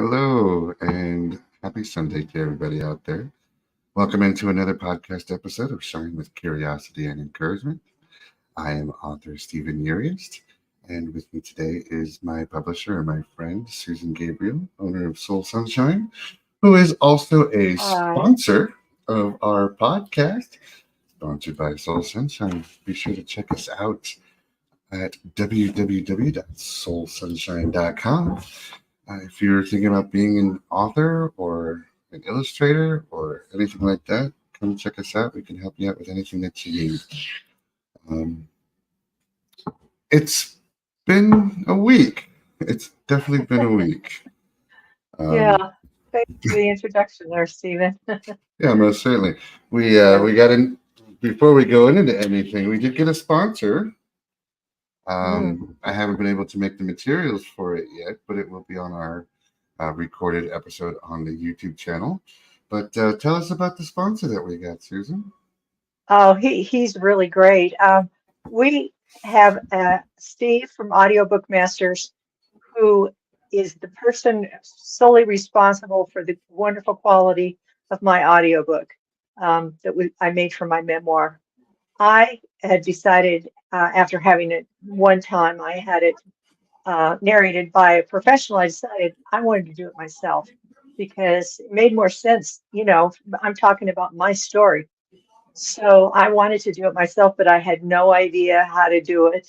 Hello, and happy Sunday to everybody out there. Welcome into another podcast episode of Shine with Curiosity and Encouragement. I am author Stephen Uriest, and with me today is my publisher and my friend, Susan Gabriel, owner of Soul Sunshine, who is also a Hi. sponsor of our podcast, sponsored by Soul Sunshine. Be sure to check us out at www.soulsunshine.com. If you're thinking about being an author or an illustrator or anything like that, come check us out. We can help you out with anything that you need. Um, it's been a week. It's definitely been a week. Um, Yeah, thanks for the introduction there, Stephen. yeah, most certainly. We Yeah. got in before we go into anything. We did get a sponsor. Mm. I haven't been able to make the materials for it yet, but it will be on our recorded episode on the YouTube channel. But tell us about the sponsor that we got, Susan. Oh, he's really great. We have Steve from Audiobook Masters, who is the person solely responsible for the wonderful quality of my audiobook I made for my memoir. I had decided after having it one time, I had it narrated by a professional. I decided I wanted to do it myself because it made more sense. I'm talking about my story. So I wanted to do it myself, but I had no idea how to do it.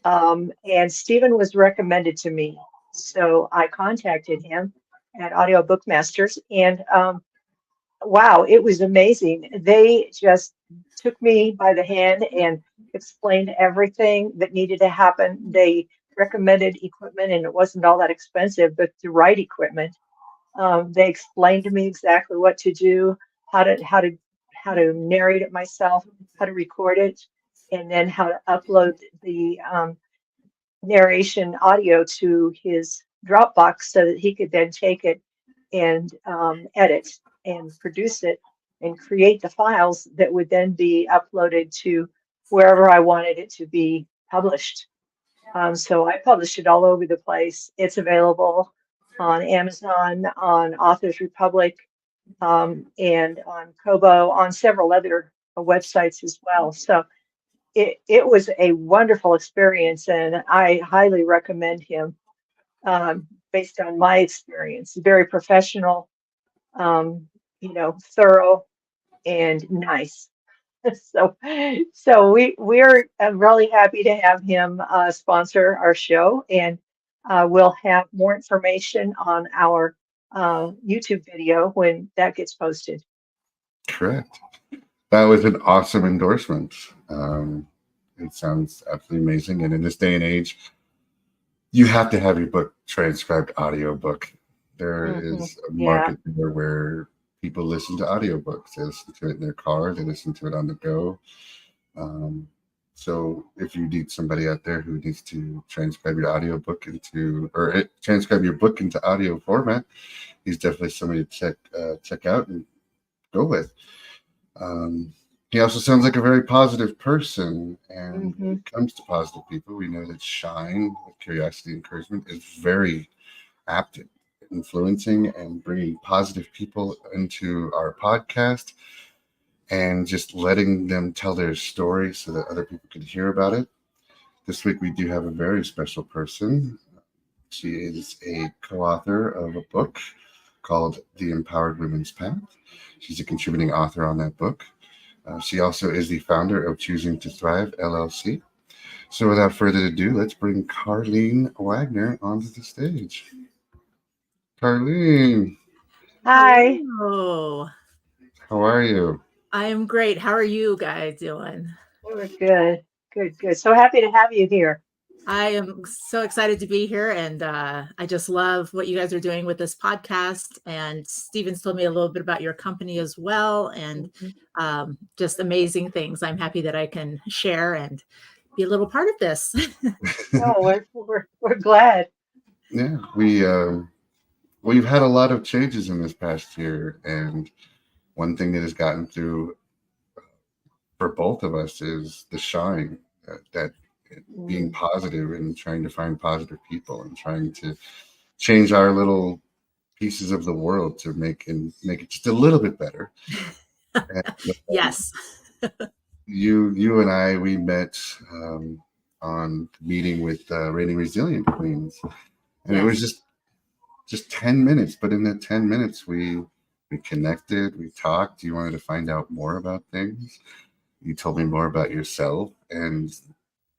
And Stephen was recommended to me. So I contacted him at Audiobook Masters, and wow, it was amazing. They just took me by the hand and explained everything that needed to happen. They recommended equipment, and it wasn't all that expensive, but the right equipment. They explained to me exactly what to do, how to how to how to narrate it myself, how to record it, and then how to upload the narration audio to his Dropbox so that he could then take it and edit and produce it and create the files that would then be uploaded to wherever I wanted it to be published. So I published it all over the place. It's available on Amazon, on Authors Republic, and on Kobo, on several other websites as well. So it was a wonderful experience, and I highly recommend him based on my experience. Very professional, thorough and nice. So, so we're really happy to have him sponsor our show, and we'll have more information on our YouTube video when that gets posted. Correct. That was an awesome endorsement. It sounds absolutely amazing. And in this day and age, you have to have your book transcribed audiobook. There Hmm. is a Yeah. market there where people listen to audiobooks. They listen to it in their car, they listen to it on the go. Um, so if you need somebody out there who needs to transcribe your audiobook into or transcribe your book into audio format, he's definitely somebody to check out and go with. Um, he also sounds like a very positive person, and when Hmm. it comes to positive people, we know that Shine with Curiosity and Encouragement is very apt at influencing and bringing positive people into our podcast and just letting them tell their story so that other people can hear about it. This week, we do have a very special person. She is a co author of a book called The Empowered Women's Path. She's a contributing author on that book. She also is the founder of Choosing to Thrive LLC. So, without further ado, let's bring Karleen Wagner onto the stage. Karleen, Hi. Hello. how are you? I am great. How are you guys doing? We're good. Good. Good. So happy to have you here. I am so excited to be here, and I just love what you guys are doing with this podcast. And Steven's told me a little bit about your company as well, and Mhm. just amazing things. I'm happy that I can share and be a little part of this. Oh, we're glad. Yeah, we've had a lot of changes in this past year, and one thing that has gotten through for both of us is the shine that being Mm. positive and trying to find positive people and trying to change our little pieces of the world to make it just a little bit better. And, Yes. you and I, we met on meeting with Reigning Resilient Queens, and it was just 10 minutes. But in that 10 minutes, we connected, we talked. You wanted to find out more about things. You told me more about yourself, and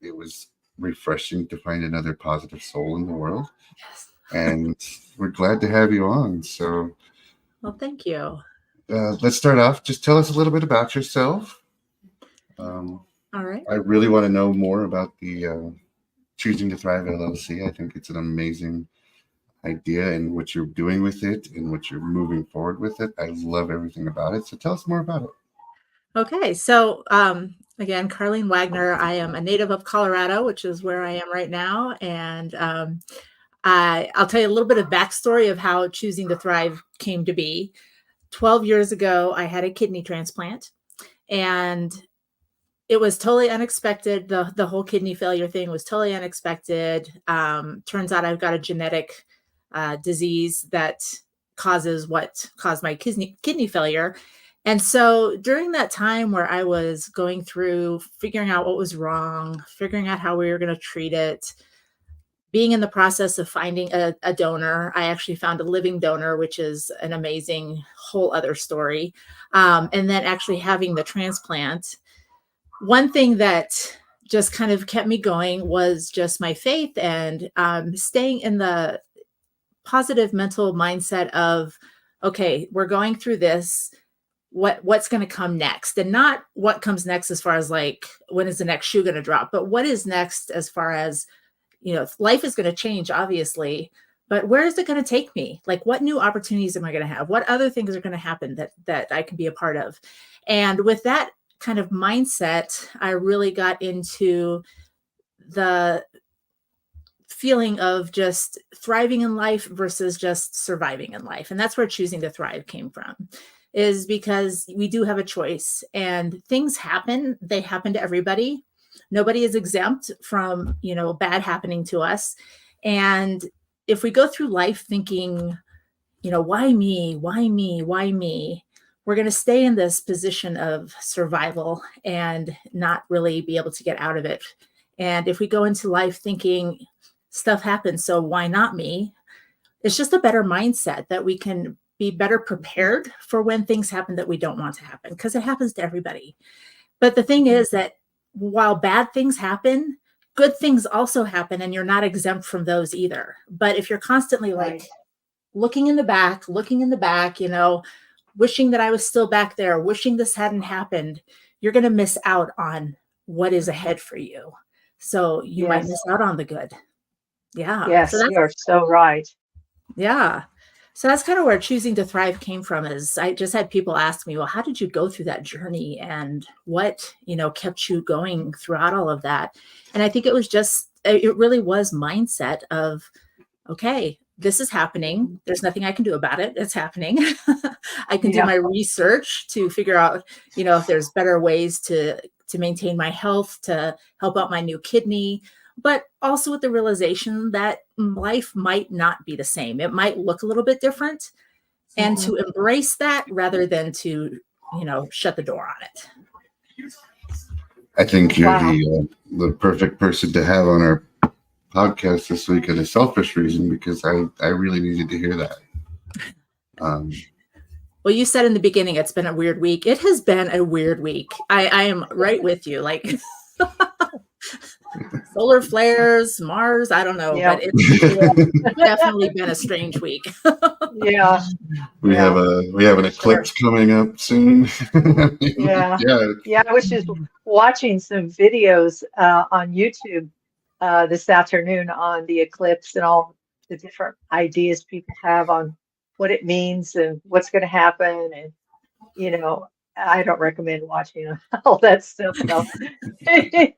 it was refreshing to find another positive soul in the world. Yes. And we're glad to have you on. So, Well, thank you. let's start off. Just tell us a little bit about yourself. All right. I really want to know more about the Choosing to Thrive LLC. I think it's an amazing idea and what you're doing with it and what you're moving forward with it. I love everything about it. So tell us more about it. Okay. So, again, Karleen Wagner, I am a native of Colorado, which is where I am right now. And I'll tell you a little bit of backstory of how Choosing to Thrive came to be. 12 years ago, I had a kidney transplant, and it was totally unexpected. The whole kidney failure thing was totally unexpected. Turns out I've got a genetic disease that causes what caused my kidney failure. And so during that time where I was going through figuring out what was wrong, figuring out how we were going to treat it, being in the process of finding a donor, I actually found a living donor, which is an amazing whole other story. And then actually having the transplant. One thing that just kind of kept me going was just my faith and staying in the positive mental mindset of, okay, we're going through this. What's going to come next? And not what comes next as far as like, when is the next shoe going to drop? But what is next as far as, life is going to change, obviously, but where is it going to take me? Like, what new opportunities am I going to have? What other things are going to happen that I can be a part of? And with that kind of mindset, I really got into the feeling of just thriving in life versus just surviving in life. And that's where Choosing to Thrive came from, is because we do have a choice, and things happen. They happen to everybody. Nobody is exempt from, bad happening to us. And if we go through life thinking, why me, why me, why me, we're going to stay in this position of survival and not really be able to get out of it. And if we go into life thinking stuff happens, so why not me? It's just a better mindset that we can be better prepared for when things happen that we don't want to happen, because it happens to everybody. But the thing is that while bad things happen, good things also happen, and you're not exempt from those either. But if you're constantly like looking in the back, wishing that I was still back there, wishing this hadn't happened, you're going to miss out on what is ahead for you. So you might miss out on the good. Yeah. Yes, you're so right. Yeah. So that's kind of where Choosing to Thrive came from. Is I just had people ask me, well, how did you go through that journey, and what, kept you going throughout all of that? And I think it really was mindset of, okay, this is happening. There's nothing I can do about it. It's happening. I can do my research to figure out, if there's better ways to maintain my health, to help out my new kidney, but also with the realization that life might not be the same. It might look a little bit different, and to embrace that rather than to, shut the door on it. I think you're the perfect person to have on our podcast this week, in a selfish reason, because I really needed to hear that. Well, you said in the beginning, it's been a weird week. It has been a weird week. I am right with you. Like solar flares, Mars, I don't know, but it's definitely been a strange week. We have an eclipse coming up soon. I was just watching some videos on YouTube this afternoon on the eclipse and all the different ideas people have on what it means and what's going to happen. And, I don't recommend watching all that stuff. No. It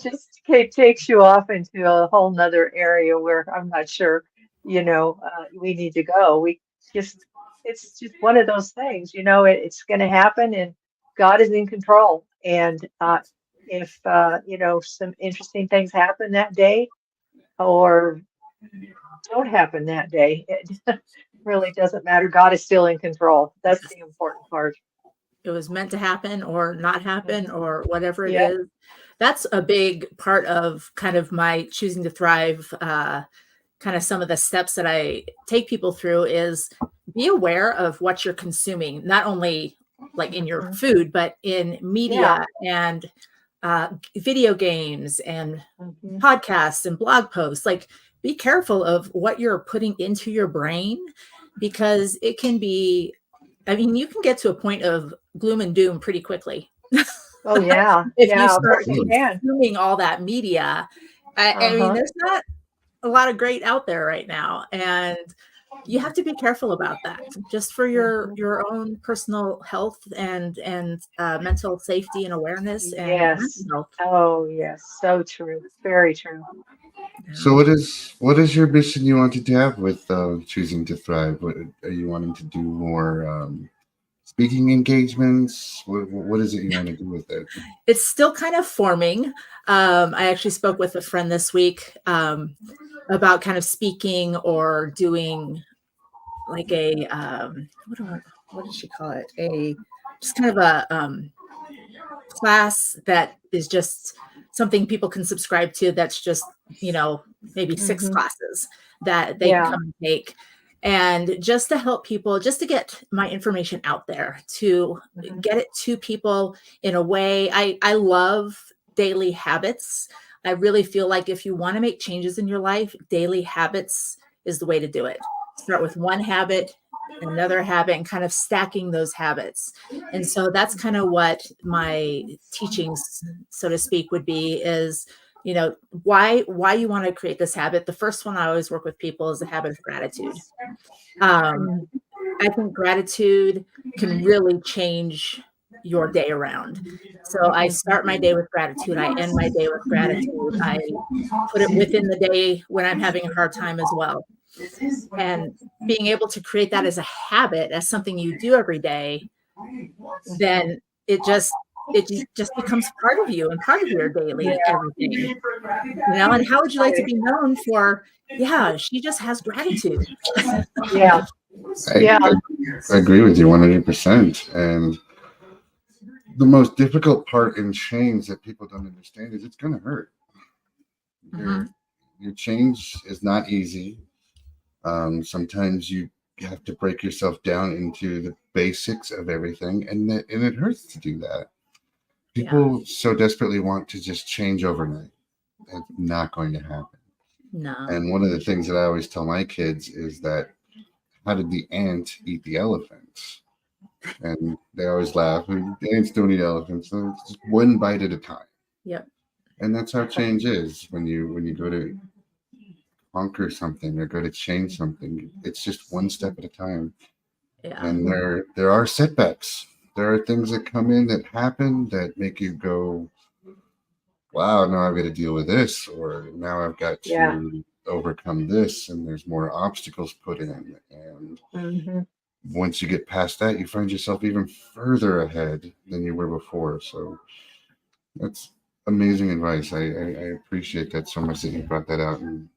just takes you off into a whole nother area where I'm not sure, we need to go. It's just one of those things, it's going to happen, and God is in control. And if, some interesting things happen that day, or don't happen that day, it really doesn't matter. God is still in control. That's the important part. It was meant to happen or not happen Mhm. or whatever it Yeah. is. That's a big part of kind of my choosing to thrive. Kind of some of the steps that I take people through is be aware of what you're consuming, not only like in your Mhm. food, but in Yeah. media and video games and Mhm. podcasts and blog posts. Like, be careful of what you're putting into your brain because it can be, I mean, you can get to a point of gloom and doom pretty quickly. Oh, yeah. If you Yeah, of start course you Absolutely. can. consuming all that media, I mean, Uh-huh. there's not a lot of great out there right now. And you have to be careful about that just for Mhm. your own personal health and mental safety and awareness and mental Yes. health. Oh, yes. So true. Very true. So Yeah. what is your mission you wanted to have with choosing to thrive? What are you wanting to do more speaking engagements? What is it you want to do with it? It's still kind of forming. I actually spoke with a friend this week about kind of speaking or doing like a what did she call it? A just kind of a class that is just something people can subscribe to. That's just maybe six Mhm. classes that they can Yeah. come and take, and just to help people, just to get my information out there, to Mhm. get it to people in a way. I love daily habits. I really feel like if you want to make changes in your life, daily habits is the way to do it. Start with one habit, another habit, and kind of stacking those habits. And so that's kind of what my teachings, so to speak, would be is, why you want to create this habit. The first one I always work with people is the habit of gratitude. Um, Mm. I think gratitude can really change your day around. So I Mhm. start my day with gratitude. I end my day with gratitude. I put it within the day when I'm having a hard time as well. And being able to create that as a habit, as something you do every day, Mhm. then it just becomes part of you and part of your daily Yeah. everything. And how would you like to be known for, yeah, she just has gratitude. Yeah. I, Yeah. I, I agree with you 100%. And the most difficult part in change that people don't understand is it's going to hurt. Mhm. Your change is not easy. Sometimes you have to break yourself down into the basics of everything, and it hurts to do that. Yeah. People so desperately want to just change overnight. It's not going to happen. No. And one of the things that I always tell my kids is that how did the ant eat the elephant? And they always laugh. The ants don't eat elephants. So it's just one bite at a time. Yep. And that's how change is when you go to conquer something or go to change something. It's just one step at a time. Yeah. And there are setbacks. There are things that come in that happen that make you go, wow, now I've got to deal with this, or now I've got Yeah. to overcome this, and there's more obstacles put in. And Mhm. once you get past that, you find yourself even further ahead than you were before. So that's amazing advice. I appreciate that so much that you brought that out and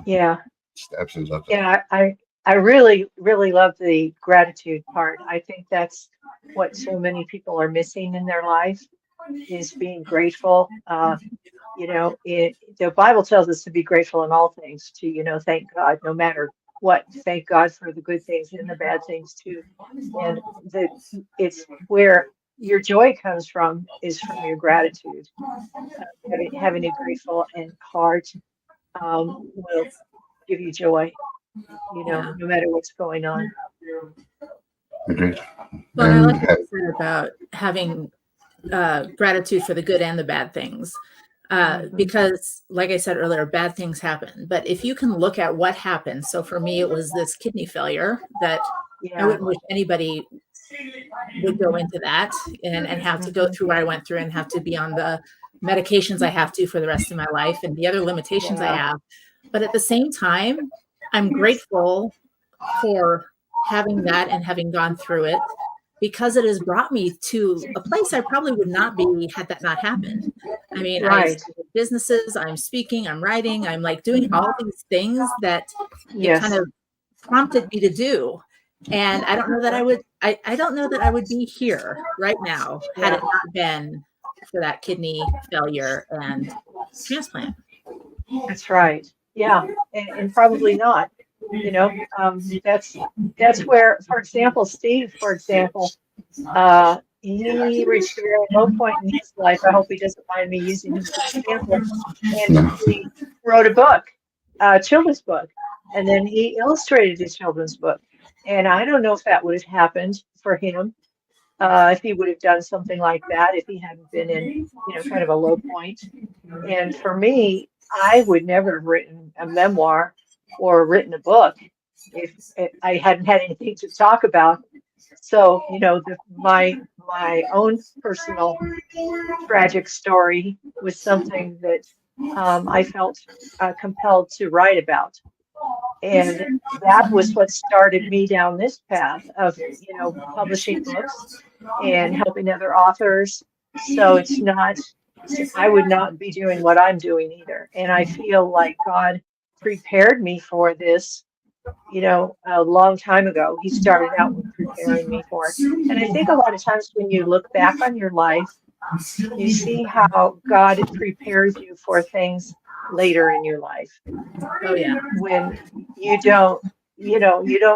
Yeah. just absolutely love that. Yeah. I really, really love the gratitude part. I think that's what so many people are missing in their life is being grateful. The Bible tells us to be grateful in all things, to, thank God no matter what. Thank God for the good things and the bad things too. And it's where your joy comes from is from your gratitude. Having a grateful and heart will give you joy, Yeah. no matter what's going on. Agreed. Well, and I like And what you said about having gratitude for the good and the bad things. Hmm. Because, like I said earlier, bad things happen. But if you can look at what happened, so for me, it was this kidney failure that I Yeah. wouldn't wish anybody would go into that and have to go Hmm. through what I went through and have to be on the medications I have to for the rest of my life and the other limitations I Yeah. have. But at the same time, I'm grateful for having that and having gone through it because it has brought me to a place I probably would not be had that not happened. I mean, I Right. started businesses, I'm speaking, I'm writing, I'm like doing all these things that it kind Yes. of prompted me to do. And I don't know that I don't know that I would be here right now had Yeah. it not been for that kidney failure and transplant. That's right. Yeah. And probably not. You know, that's where, for example, Steve, for example, he reached a very low point in his life. I hope he doesn't mind me using him as an example. And No. he wrote a book, a children's book, and then he illustrated his children's book. And I don't know if that would have happened for him, if he would have done something like that, if he hadn't been in, kind of a low point. And for me, I would never have written a memoir or written a book if I hadn't had anything to talk about. So, my own personal tragic story was something that I felt compelled to write about. And that was what started me down this path of, publishing books and helping other authors. So it's not, I would not be doing what I'm doing either. And I feel like God prepared me for this, a long time ago. He started out with preparing me for it. And I think a lot of times when you look back on your life, you see how God prepares you for things later in your life Oh yeah. when you don't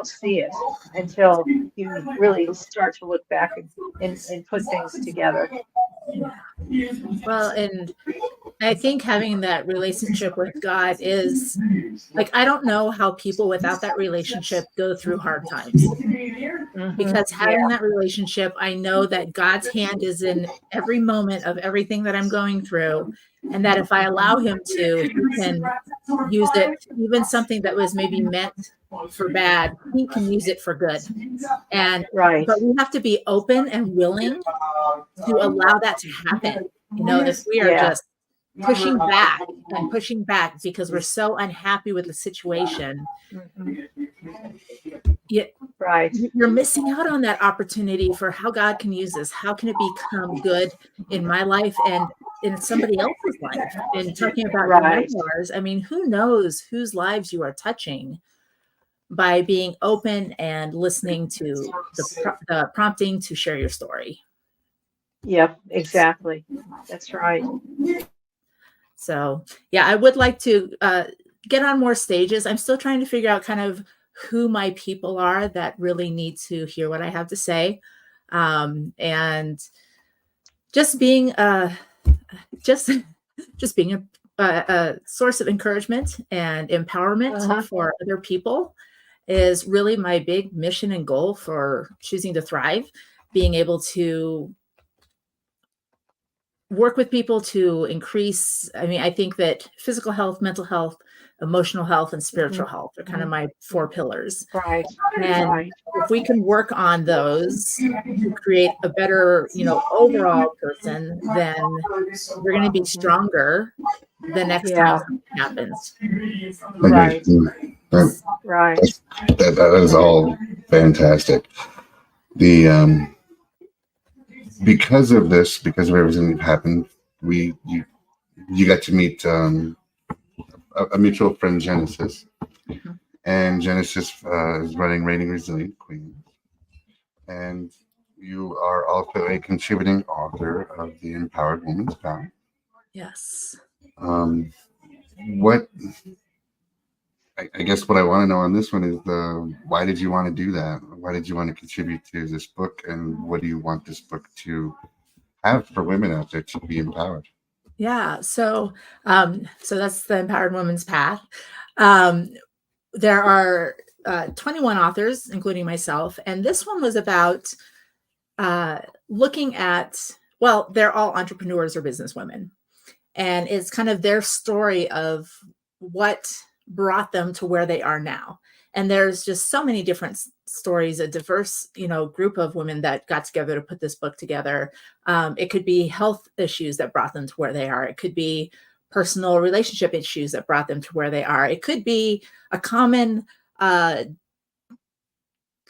see it until you really start to look back and put things together. Well, and I think having that relationship with God is like, I don't know how people without that relationship go through hard times, because having Yeah. that relationship, I know that God's hand is in every moment of everything that I'm going through. And that if I allow him to, he can use it, even something that was maybe meant for bad, he can use it for good. And, Right. but we have to be open and willing to allow that to happen. If we are Yeah. just pushing back because we're so unhappy with the situation, Mhm. you, Right. you're missing out on that opportunity for how God can use this. How can it become good in my life and in somebody else's life? And talking about your Right. memoirs, I mean, who knows whose lives you are touching by being open and listening to the prompting to share your story. Yep. Exactly. That's right. So, yeah, I would like to get on more stages. I'm still trying to figure out kind of who my people are that really need to hear what I have to say. And just being just just being a source of encouragement and empowerment Uh-huh. for other people is really my big mission and goal for choosing to thrive. Being able to work with people to increase, I mean, I think that physical health, mental health, emotional health, and spiritual health are kind of my four pillars. Right. And Right. if we can work on those to create a better, overall person, then we're going to be stronger the next time Yeah. something happens. Right. That, Right. that is all fantastic. The because of this, because of everything that happened, you got to meet a mutual friend, Genesis, and Genesis is running Reigning Resilient Queen, and you are also a contributing author of the Empowered Woman's Path. Yes. What I guess what I want to know on this one is why did you want to do that? Why did you want to contribute to this book, and what do you want this book to have for women out there to be empowered? Yeah. So that's the Empowered Woman's Path. There are 21 authors, including myself, and this one was about looking at, well, they're all entrepreneurs or businesswomen, and it's kind of their story of what brought them to where they are now. And there's just so many different stories, a diverse, group of women that got together to put this book together. It could be health issues that brought them to where they are. It could be personal relationship issues that brought them to where they are. It could be a common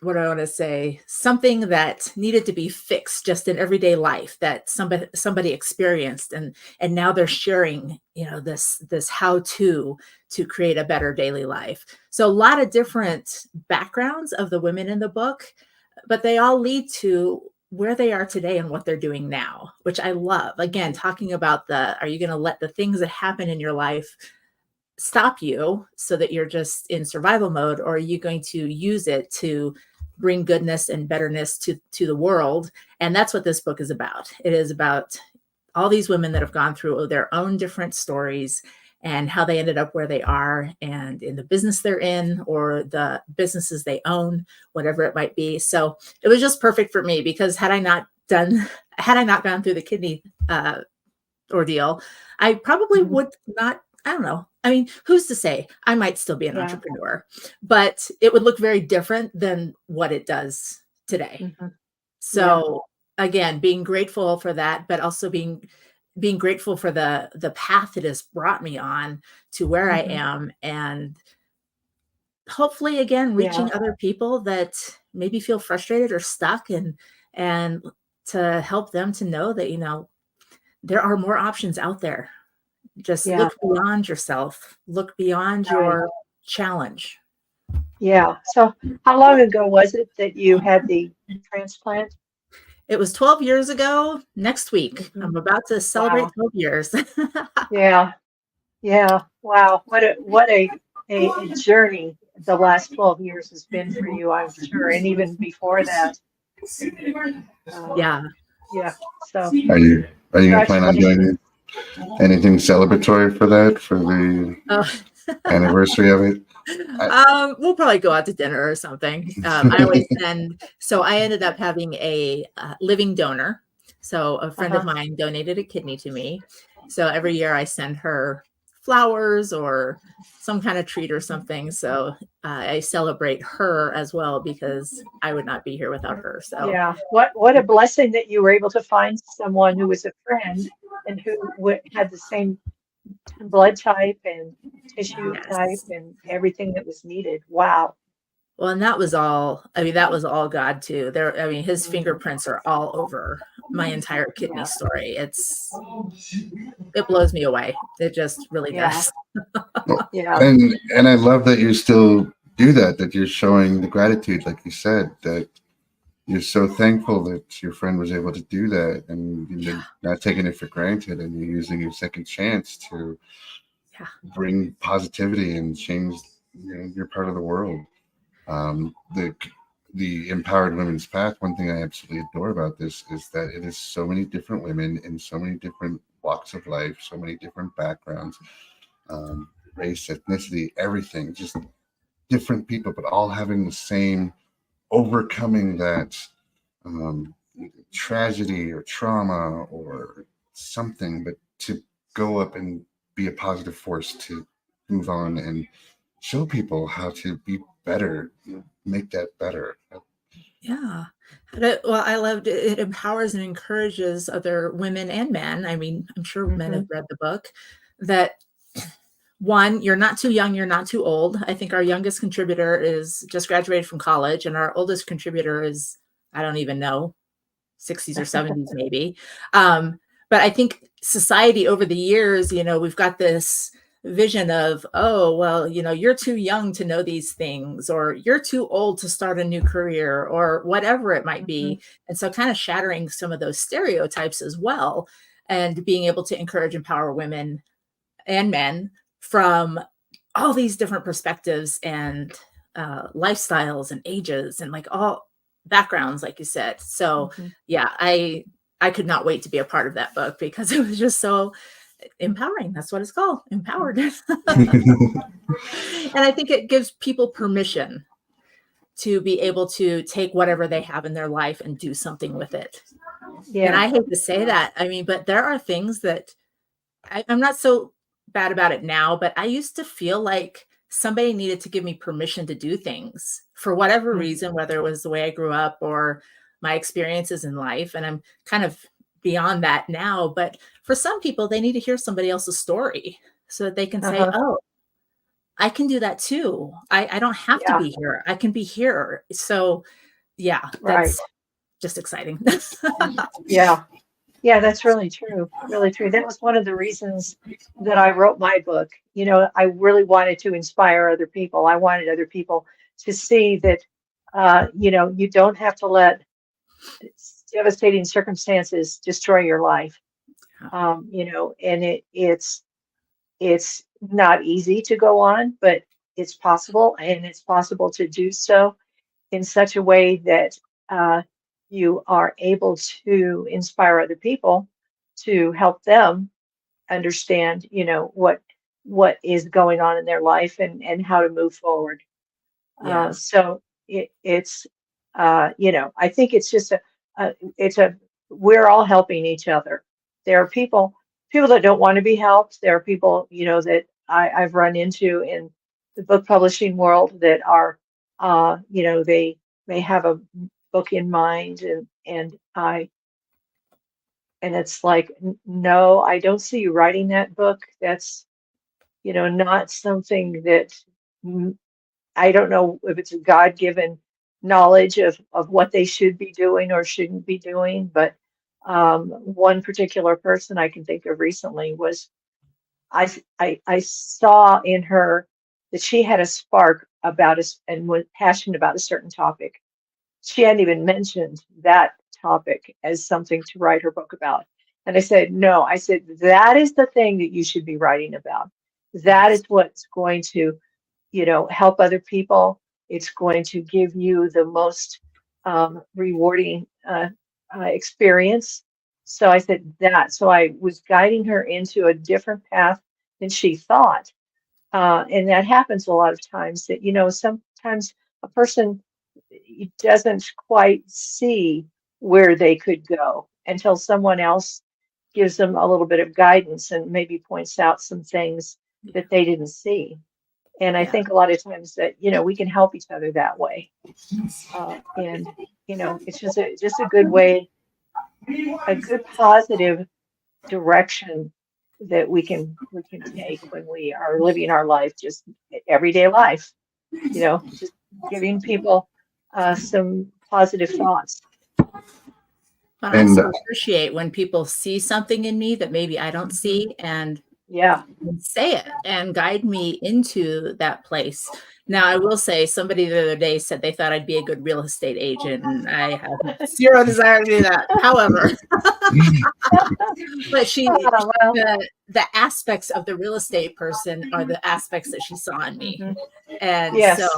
what do I want to say? Something that needed to be fixed just in everyday life that somebody experienced, and now they're sharing, this how to create a better daily life. So a lot of different backgrounds of the women in the book, but they all lead to where they are today and what they're doing now, which I love. Again, talking about are you going to let the things that happen in your life stop you so that you're just in survival mode, or are you going to use it to bring goodness and betterness to the world? And that's what this book is about. It is about all these women that have gone through their own different stories and how they ended up where they are and in the business they're in or the businesses they own, whatever it might be. So it was just perfect for me, because had I not gone through the kidney ordeal, I probably would not. I don't know. I mean, who's to say? I might still be an entrepreneur, but it would look very different than what it does today. So again, being grateful for that, but also being grateful for the path it has brought me on to where I am, and hopefully again reaching other people that maybe feel frustrated or stuck, and to help them to know that there are more options out there. Just look beyond yourself, look beyond your challenge. Yeah. So how long ago was it that you had the transplant? It was 12 years ago next week. I'm about to celebrate 12 years. Yeah. Yeah. Wow. What a journey the last 12 years has been for you, I'm sure. And even before that. Yeah. Yeah. So Are you gonna plan on doing anything celebratory for the anniversary of it? We'll probably go out to dinner or something. I always so I ended up having a living donor. So a friend of mine donated a kidney to me. So every year I send her flowers or some kind of treat or something. So I celebrate her as well, because I would not be here without her. So yeah, what a blessing that you were able to find someone who was a friend and who had the same blood type and tissue type and everything that was needed. Wow. Well, and that was all God too. His fingerprints are all over my entire kidney story. It blows me away. It just really does. Yeah. And I love that you still do that you're showing the gratitude, like you said, that you're so thankful that your friend was able to do that, and you're not taking it for granted, and you're using your second chance to bring positivity and change your part of the world. The Empowered Women's Path, one thing I absolutely adore about this is that it is so many different women in so many different walks of life, so many different backgrounds, race, ethnicity, everything, just different people, but all having the same overcoming that tragedy or trauma or something, but to go up and be a positive force to move on and show people how to be better, make that better. Yeah. Well, I loved it. It empowers and encourages other women and men. I mean, I'm sure men have read the book. That one, you're not too young, you're not too old. I think our youngest contributor is just graduated from college, and our oldest contributor is, I don't even know, 60s or 70s maybe. But I think society over the years, we've got this vision of, oh, well, you're too young to know these things, or you're too old to start a new career, or whatever it might be. And so kind of shattering some of those stereotypes as well, and being able to encourage, empower women and men from all these different perspectives and lifestyles and ages and like all backgrounds, like you said. So yeah, I could not wait to be a part of that book, because it was just so empowering. That's what it's called, empowered. And I think it gives people permission to be able to take whatever they have in their life and do something with it. And I hate to say that, but there are things that I'm not so bad about it now, but I used to feel like somebody needed to give me permission to do things for whatever reason, whether it was the way I grew up or my experiences in life. And I'm kind of beyond that now, but for some people, they need to hear somebody else's story so that they can say, oh, I can do that too. I don't have to Yeah, be here. I can be here. So yeah, right. that's just exciting. Yeah. Yeah, that's really true. Really true. That was one of the reasons that I wrote my book. I really wanted to inspire other people. I wanted other people to see that, you don't have to let devastating circumstances destroy your life. And it's not easy to go on, but it's possible, and it's possible to do so in such a way that uh, you are able to inspire other people to help them understand, what is going on in their life, and how to move forward. Yeah. So it's I think it's just it's a we're all helping each other. There are people that don't want to be helped. There are people, that I've run into in the book publishing world that are they have a book in mind, and it's like, No, I don't see you writing that book. That's not something that, I don't know if it's a God-given knowledge of what they should be doing or shouldn't be doing, but one particular person I can think of recently was, I saw in her that she had a spark about us and was passionate about a certain topic. She hadn't even mentioned that topic as something to write her book about. And I said, no, I said, that is the thing that you should be writing about. That Yes. is what's going to help other people. It's going to give you the most rewarding experience. So I said that. So I was guiding her into a different path than she thought. And that happens a lot of times that, sometimes a person doesn't quite see where they could go until someone else gives them a little bit of guidance and maybe points out some things that they didn't see. And I Yeah. think a lot of times that, we can help each other that way. And, it's just a good way, a good positive direction that we can take when we are living our life, just everyday life, just giving people some positive thoughts. But I And so appreciate when people see something in me that maybe I don't see and Yeah. say it and guide me into that place. Now, I will say somebody the other day said they thought I'd be a good real estate agent, and I have zero desire to do that. However, but Well, the aspects of the real estate person are the aspects that she saw in me. mhm. And so Yes.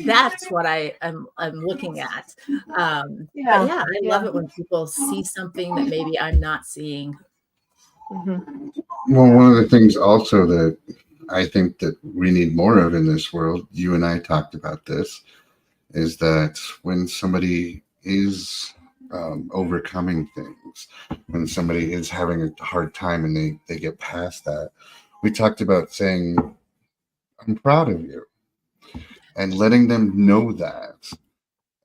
that's what I'm looking at. But Yeah. yeah, I love Yeah. it when people see something that maybe I'm not seeing. Hmm. well, Yeah. one of the things also that I think that we need more of in this world, you and I talked about this, is that when somebody is overcoming things, when somebody is having a hard time and they get past that, we talked about saying, I'm proud of you, and letting them know that.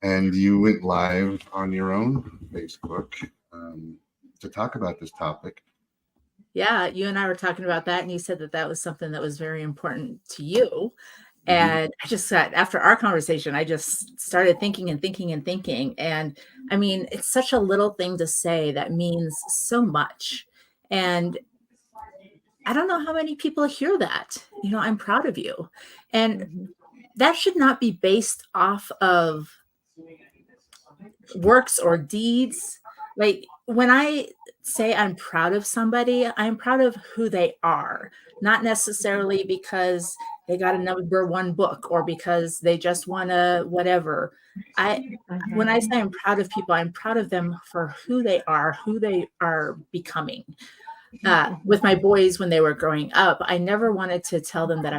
And you went live on your own Facebook to talk about this topic. Yeah, you and I were talking about that, and you said that that was something that was very important to you. Mhm. And I just got, after our conversation, I just started thinking and thinking and thinking. And I mean, it's such a little thing to say that means so much. And I don't know how many people hear that. I'm proud of you. And Hmm. that should not be based off of works or deeds. Like when I say I'm proud of somebody, I'm proud of who they are, not necessarily because they got a number one book or because they just won a whatever. I When I say I'm proud of people, I'm proud of them for who they are becoming. With my boys when they were growing up, I never wanted to tell them that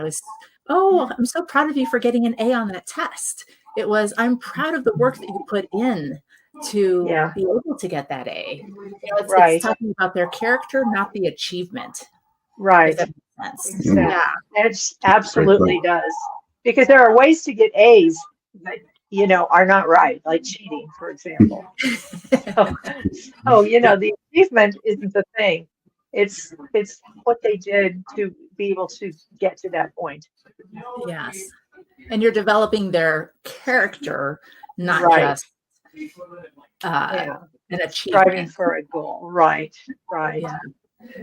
oh, I'm so proud of you for getting an A on that test. It was, I'm proud of the work that you put in to Yeah. be able to get that A. It's Right. talking about their character, not the achievement, if Right. that makes sense. Mm, Yeah. Exactly. It great absolutely point. does. Because there are ways to get A's that, are not right, like cheating, for example. So, the achievement isn't the thing. it's what they did to be able to get to that point. Yes. And you're developing their character, not Right. just Yeah. an Striving achievement. for a goal. Right. Right. Yeah.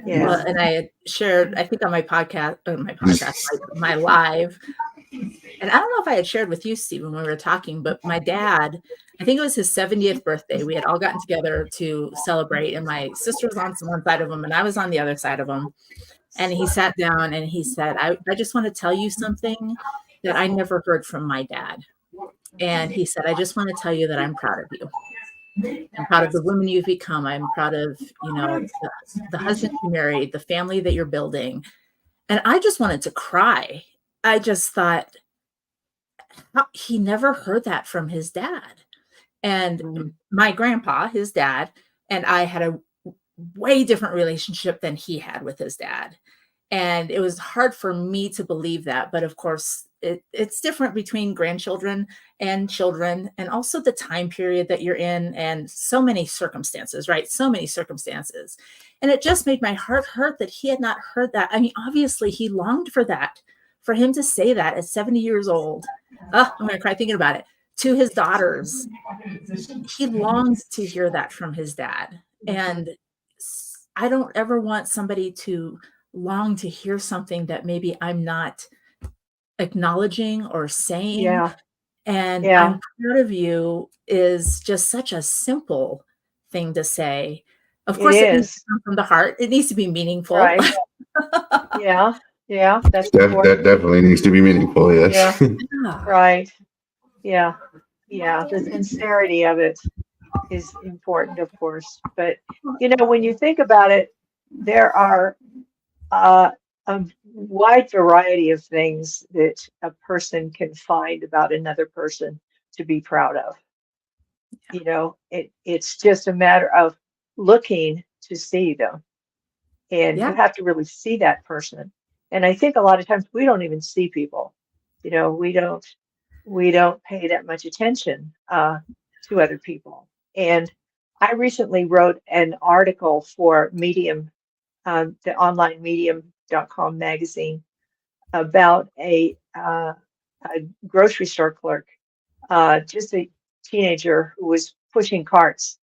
Yeah. Well, and I had shared, I think on my podcast, my live, and I don't know if I had shared with you, Stephen, when we were talking, but my dad, I think it was his 70th birthday. We had all gotten together to celebrate, and my sister was on one side of him, and I was on the other side of him. And he sat down and he said, I just want to tell you something that I never heard from my dad. And he said, I just want to tell you that I'm proud of you. I'm proud of the woman you've become. I'm proud of, the husband you married, the family that you're building. And I just wanted to cry. I just thought, he never heard that from his dad. And my grandpa, his dad, and I had a way different relationship than he had with his dad. And it was hard for me to believe that. But of course, it's different between grandchildren and children, and also the time period that you're in, and so many circumstances, right? So many circumstances. And it just made my heart hurt that he had not heard that. I mean, obviously, he longed for that, for him to say that at 70 years old. Oh, I'm going to cry thinking about it. To his daughters, he longed to hear that from his dad. And I don't ever want somebody to long to hear something that maybe I'm not acknowledging or saying. Yeah. And Yeah. I'm proud of you is just such a simple thing to say. Of course, it needs to come from the heart. It needs to be meaningful. Right. Yeah. Yeah. That's that definitely needs to be meaningful. Yes. Yeah. Right. Yeah. Yeah. The sincerity of it is important, of course. But, when you think about it, there are a wide variety of things that a person can find about another person to be proud of. It's just a matter of looking to see them. And you have to really see that person. And I think a lot of times we don't even see people. We don't pay that much attention to other people. And I recently wrote an article for Medium, the online medium.com magazine, about a grocery store clerk, just a teenager who was putting carts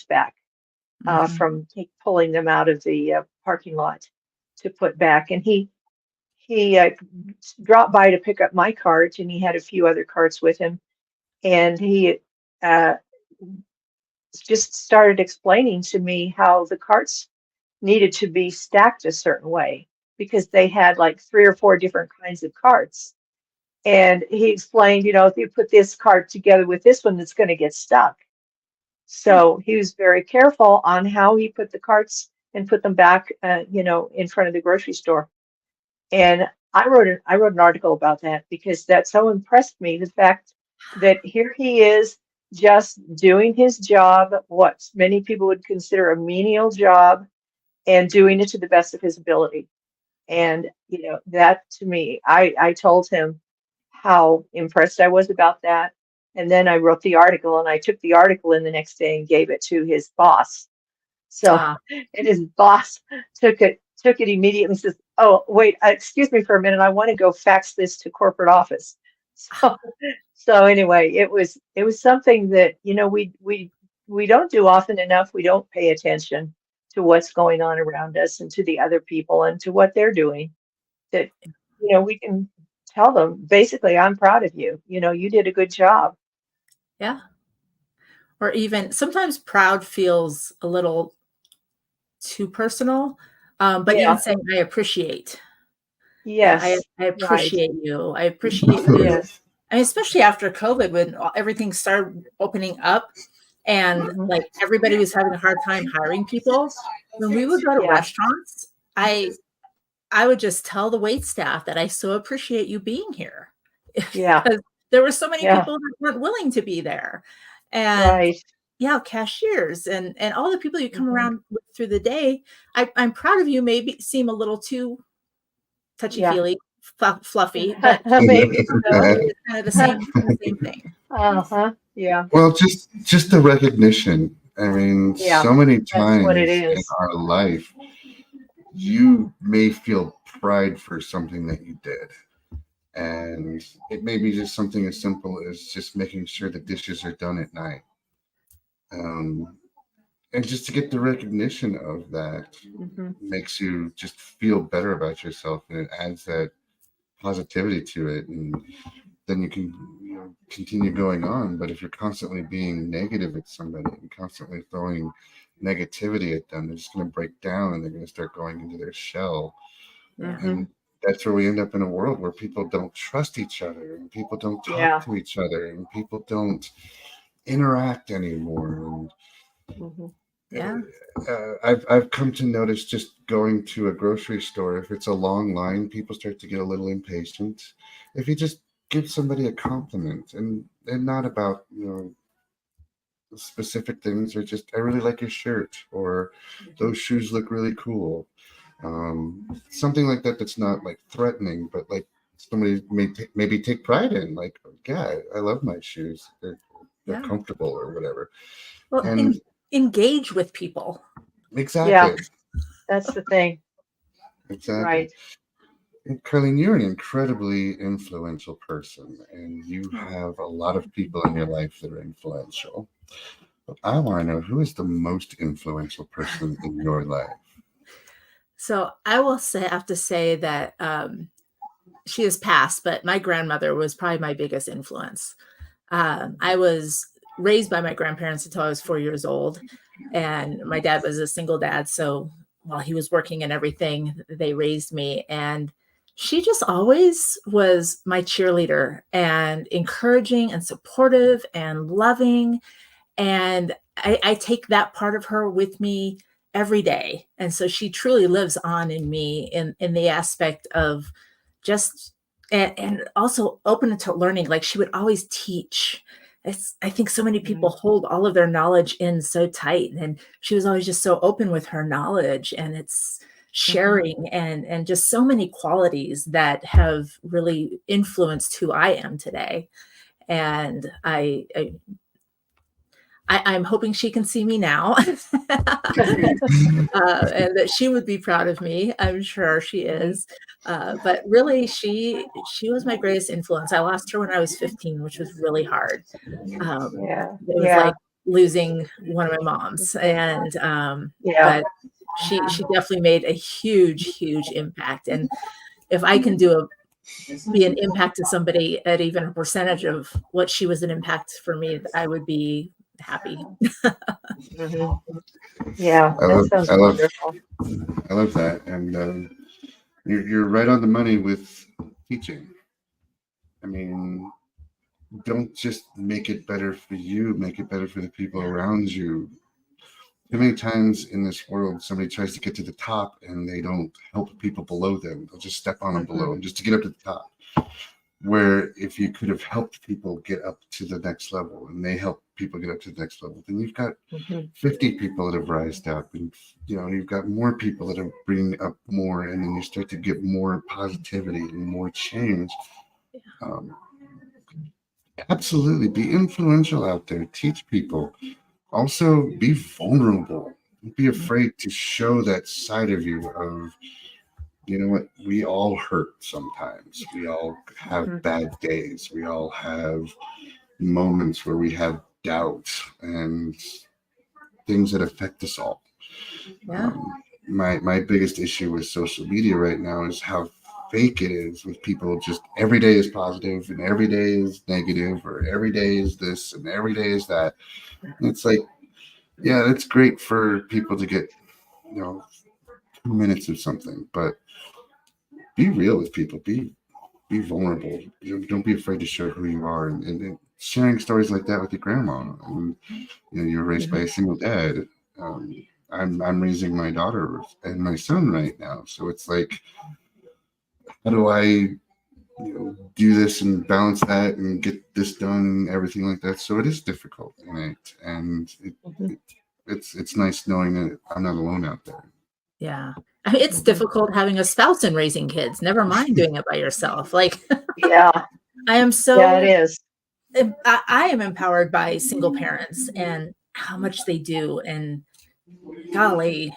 back from pulling them out of the parking lot to put back. And he dropped by to pick up my cart, and he had a few other carts with him. And he just started explaining to me how the carts needed to be stacked a certain way because they had like 3 or 4 different kinds of carts. And he explained, if you put this cart together with this one, it's going to get stuck. So he was very careful on how he put the carts and put them back, in front of the grocery store. And I wrote an article about that because that so impressed me, the fact that here he is just doing his job, what many people would consider a menial job, and doing it to the best of his ability. And, that to me, I told him how impressed I was about that. And then I wrote the article, and I took the article in the next day and gave it to his boss. So, and his boss took it immediately and says, "Oh, wait, excuse me for a minute. I want to go fax this to corporate office." So anyway, it was something that, we don't do often enough. We don't pay attention to what's going on around us and to the other people and to what they're doing. That, we can tell them, basically, I'm proud of you. You did a good job. Yeah. Or even sometimes proud feels a little too personal, but even saying, I appreciate. Yes. I appreciate you. I appreciate you. Yes. I mean, especially after COVID, when everything started opening up and like everybody was having a hard time hiring people. When we would go to restaurants, I would just tell the wait staff that I so appreciate you being here. Yeah. Because there were so many people that weren't willing to be there. And cashiers and all the people you come around with through the day. I'm proud of you. Maybe seem a little too touchy-feely, fluffy, but maybe it's kind of the same thing. Yeah. Well, just the recognition. I mean, so many times in our life, you may feel pride for something that you did. And it may be just something as simple as just making sure the dishes are done at night. Um, and just to get the recognition of that makes you just feel better about yourself, and it adds that positivity to it. And then you can continue going on. But if you're constantly being negative at somebody and constantly throwing negativity at them, they're just going to break down and they're going to start going into their shell. And that's where we end up in a world where people don't trust each other, and people don't talk to each other, and people don't interact anymore. And I've come to notice, just going to a grocery store, if it's a long line, people start to get a little impatient. If you just give somebody a compliment, and not about specific things, or just, I really like your shirt, or those shoes look really cool, something like that, that's not like threatening, but like somebody maybe take pride in, like, yeah, I love my shoes, they're comfortable or whatever. Well, and engage with people. Exactly. That's the thing. Exactly. Right. And Karleen, you're an incredibly influential person, and you have a lot of people in your life that are influential. But I want to know, who is the most influential person in your life? So I have to say that she has passed, but my grandmother was probably my biggest influence. I was raised by my grandparents until I was 4 years old, and my dad was a single dad. So while he was working and everything, they raised me, and she just always was my cheerleader, and encouraging and supportive and loving. And I take that part of her with me every day. And so she truly lives on in me, in the aspect of just, and also open to learning. Like, she would always teach. I think so many people hold all of their knowledge in so tight, and she was always just so open with her knowledge, and it's sharing, and just so many qualities that have really influenced who I am today. And I'm hoping she can see me now, and that she would be proud of me. I'm sure she is. But really, she was my greatest influence. I lost her when I was 15, which was really hard. It was like losing one of my moms, and but she definitely made a huge, huge impact. And if I can be an impact to somebody at even a percentage of what she was an impact for me, I would be happy. Yeah, that sounds wonderful. I love that. And you're right on the money with teaching. I mean, don't just make it better for you, make it better for the people around you. Too many times in this world, somebody tries to get to the top and they don't help people below them. They'll just step on them below them just to get up to the top. Where if you could have helped people get up to the next level, and they help people get up to the next level, then you've got 50 people that have rised up, and you've got more people that are bringing up more, and then you start to get more positivity and more change. Absolutely, be influential out there, teach people. Also, be vulnerable. Don't be afraid to show that side of you of, you know what, we all hurt sometimes. We all have bad days. We all have moments where we have doubt and things that affect us all. My biggest issue with social media right now is how fake it is, with people just every day is positive and every day is negative, or every day is this and every day is that. And it's like, yeah, that's great for people to get 2 minutes of something, but be real with people. Be vulnerable. Don't be afraid to share who you are, and sharing stories like that with your grandma. And you're raised by a single dad. I'm raising my daughter and my son right now, so it's like, how do I do this and balance that and get this done and everything like that? So it is difficult, and it's nice knowing that I'm not alone out there. Yeah. I mean, it's difficult having a spouse and raising kids. Never mind doing it by yourself. Like, I am so, it is. I am empowered by single parents and how much they do. And golly,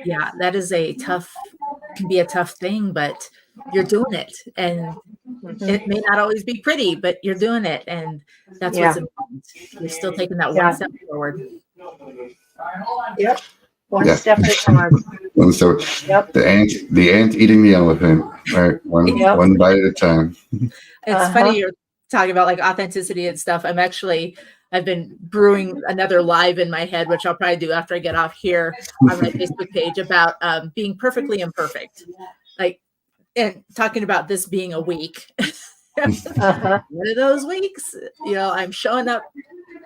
Yeah, that is can be a tough thing, but you're doing it. And it may not always be pretty, but you're doing it. And that's what's Yeah. important. You're still taking that Yeah. one step forward. Yep. One Yeah. step at a time. So Yep. the ant eating the elephant, right? Yep. One bite at a time. It's funny you're talking about like authenticity and stuff. I've been brewing another live in my head, which I'll probably do after I get off here on my Facebook page about being perfectly imperfect. Like, and talking about this being a week. One of those weeks, I'm showing up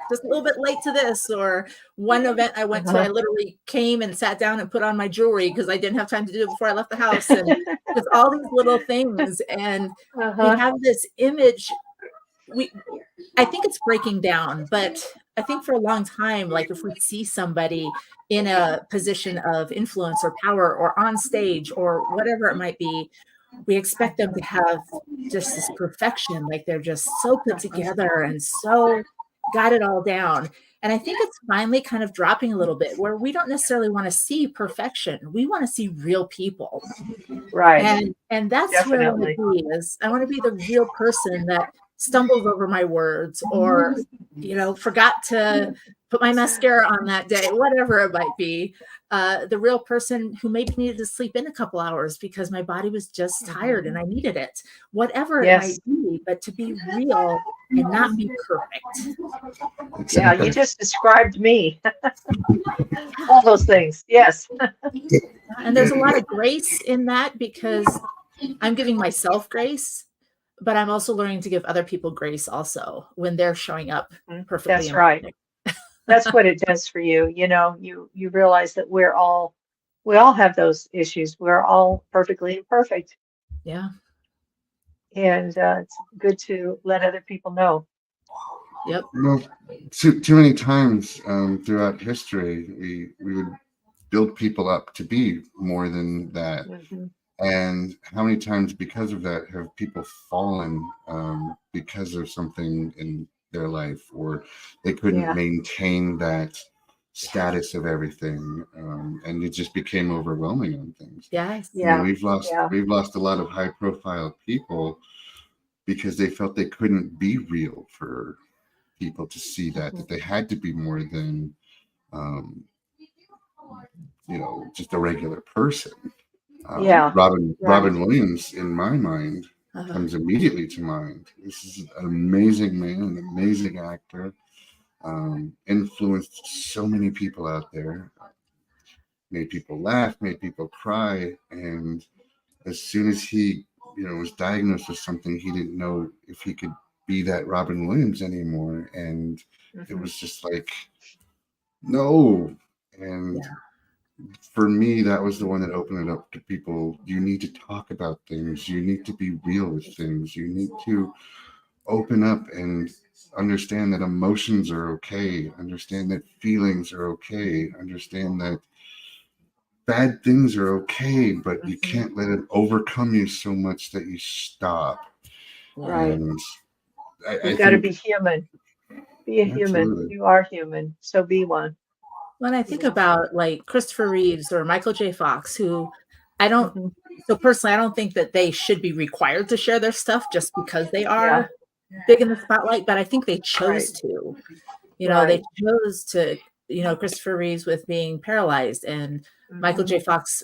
just a little bit late to this, or one event I went to, I literally came and sat down and put on my jewelry because I didn't have time to do it before I left the house. And just all these little things. And we have this image. I think it's breaking down, but I think for a long time, like if we see somebody in a position of influence or power or on stage or whatever it might be, we expect them to have just this perfection, like they're just so put together and so got it all down. And I think it's finally kind of dropping a little bit where we don't necessarily want to see perfection. We want to see real people. Right. And that's Definitely. where I want to be I want to be the real person that stumbles over my words or, forgot to put my mascara on that day, whatever it might be. The real person who maybe needed to sleep in a couple hours because my body was just tired and I needed it, whatever it might be, but to be real and not be perfect. Yeah, you just described me. All those things. Yes. And there's a lot of grace in that because I'm giving myself grace, but I'm also learning to give other people grace also when they're showing up perfectly. That's right. That's what it does for you. You realize that we all have those issues. We're all perfectly imperfect. Yeah. And it's good to let other people know. Yep. Well, too many times throughout history, we would build people up to be more than that. And how many times because of that have people fallen because of something in their life, or they couldn't maintain that status of everything, and it just became overwhelming on things. Yes. Yeah. We've lost a lot of high profile people because they felt they couldn't be real for people to see that they had to be more than just a regular person. Robin Williams, in my mind, comes immediately to mind. This is an amazing man, an amazing actor, influenced so many people out there, made people laugh, made people cry, and as soon as he, was diagnosed with something, he didn't know if he could be that Robin Williams anymore, and it was just like, no. And for me, that was the one that opened it up to people. You need to talk about things. You need to be real with things. You need to open up and understand that emotions are okay. Understand that feelings are okay. Understand that bad things are okay, but you can't let it overcome you so much that you stop. Right. And You've got to be human. Be a human. You are human. So be one. When I think about like Christopher Reeves or Michael J. Fox, who so personally, I don't think that they should be required to share their stuff just because they are big in the spotlight, but I think they chose to. They chose to, Christopher Reeves with being paralyzed and Michael J. Fox,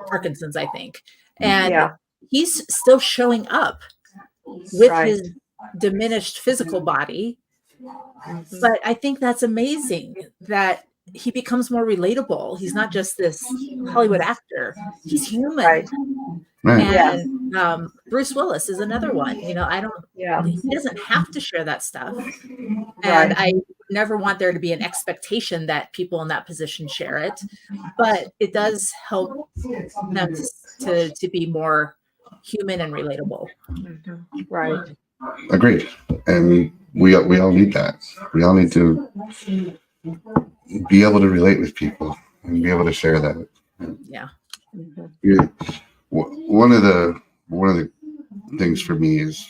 Parkinson's, I think. And he's still showing up with his diminished physical body. But I think that's amazing that he becomes more relatable. He's not just this Hollywood actor. He's human. And Bruce Willis is another one. He doesn't have to share that stuff. And I never want there to be an expectation that people in that position share it, but it does help them to be more human and relatable. Right. Agreed. And we all need that. We all need to be able to relate with people and be able to share that. Yeah. One of the things for me is,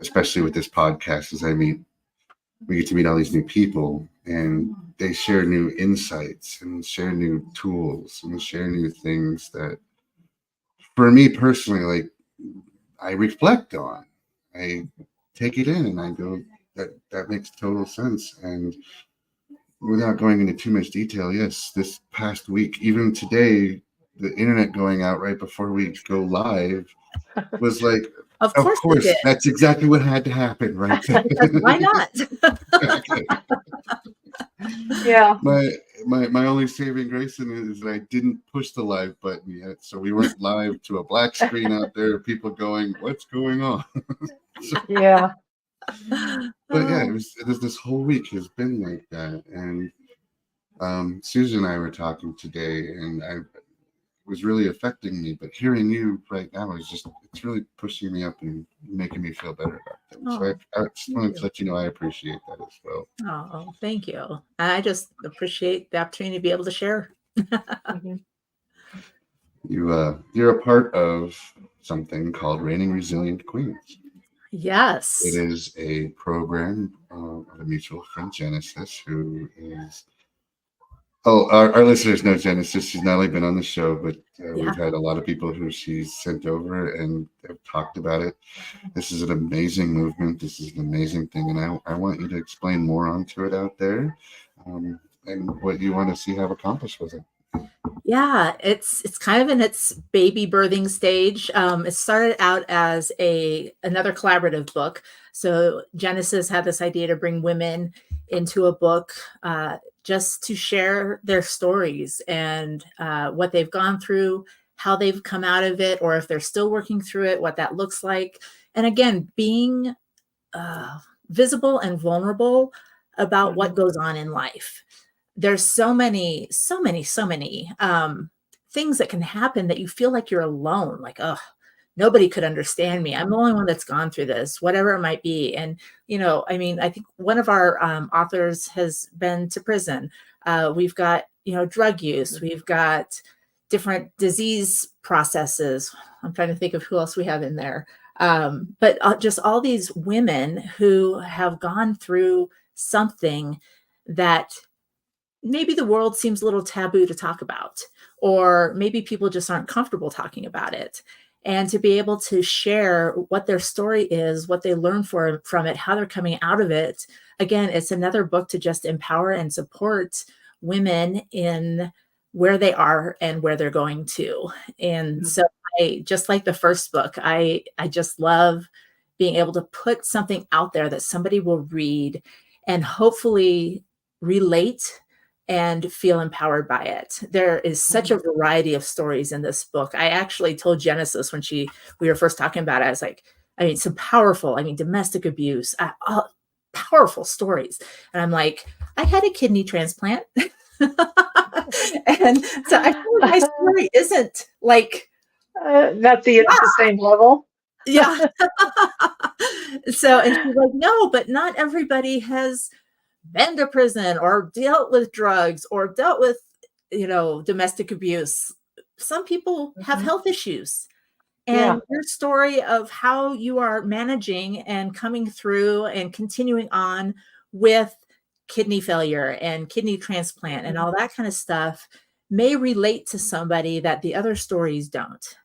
especially with this podcast, is I meet we get to meet all these new people, and they share new insights and share new tools and share new things that, for me personally, like, I reflect on. I take it in and I go, that makes total sense. And without going into too much detail, yes, this past week, even today, the internet going out right before we go live was like, Of of course it course, did. that's exactly what had to happen, right? Because why not? Yeah. My only saving grace in it is that I didn't push the live button yet, so we weren't live to a black screen out there, people going, "What's going on?" Yeah. But yeah, it was this whole week has been like that, and Susan and I were talking today, and it was really affecting me. But hearing you right now is it's really pushing me up and making me feel better about things. So I just wanted to let you know I appreciate that as well. Oh, thank you. I just appreciate the opportunity to be able to share. Mhm. You're a part of something called Reigning Resilient Queens. Yes. It is a program of a mutual friend, Genesis, who is. Oh, our listeners know Genesis. She's not only been on the show, but Yeah. we've had a lot of people who she's sent over and have talked about it. This is an amazing movement. This is an amazing thing, and I want you to explain more onto it out there, and what you want to see have accomplished with it. Yeah, it's kind of in its baby birthing stage. It started out as another collaborative book. So Genesis had this idea to bring women into a book, just to share their stories and what they've gone through, how they've come out of it, or if they're still working through it, what that looks like. And again, being visible and vulnerable about what goes on in life. There's so many things that can happen that you feel like you're alone, like, oh, nobody could understand me. I'm the only one that's gone through this, whatever it might be. And, I mean, I think one of our authors has been to prison. We've got, drug use. We've got different disease processes. I'm trying to think of who else we have in there. But just all these women who have gone through something that maybe the world seems a little taboo to talk about, or maybe people just aren't comfortable talking about it. And to be able to share what their story is, what they learn from it, how they're coming out of it. Again, it's another book to just empower and support women in where they are and where they're going to. And so I just like the first book, I just love being able to put something out there that somebody will read and hopefully relate and feel empowered by it. There is such a variety of stories in this book. I actually told Genesis when we were first talking about it, I was like, some powerful, domestic abuse, powerful stories. And I'm like, I had a kidney transplant. And so I feel like my story isn't like Not the same level. yeah. So, and she's like, no, but not everybody has been to prison or dealt with drugs or dealt with, domestic abuse. Some people have health issues. And your story of how you are managing and coming through and continuing on with kidney failure and kidney transplant and all that kind of stuff may relate to somebody that the other stories don't.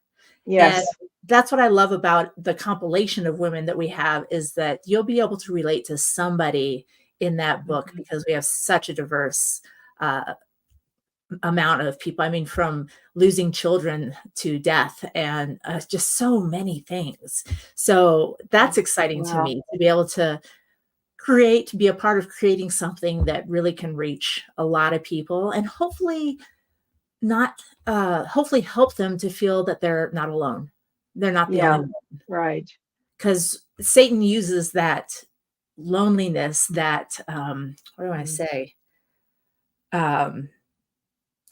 Yes. And that's what I love about the compilation of women that we have, is that you'll be able to relate to somebody in that book because we have such a diverse amount of people. From losing children to death and just so many things. So that's exciting to me, to be able to be a part of creating something that really can reach a lot of people and hopefully help them to feel that they're not alone. They're not the only one. Right. Because Satan uses that loneliness, that what do I say?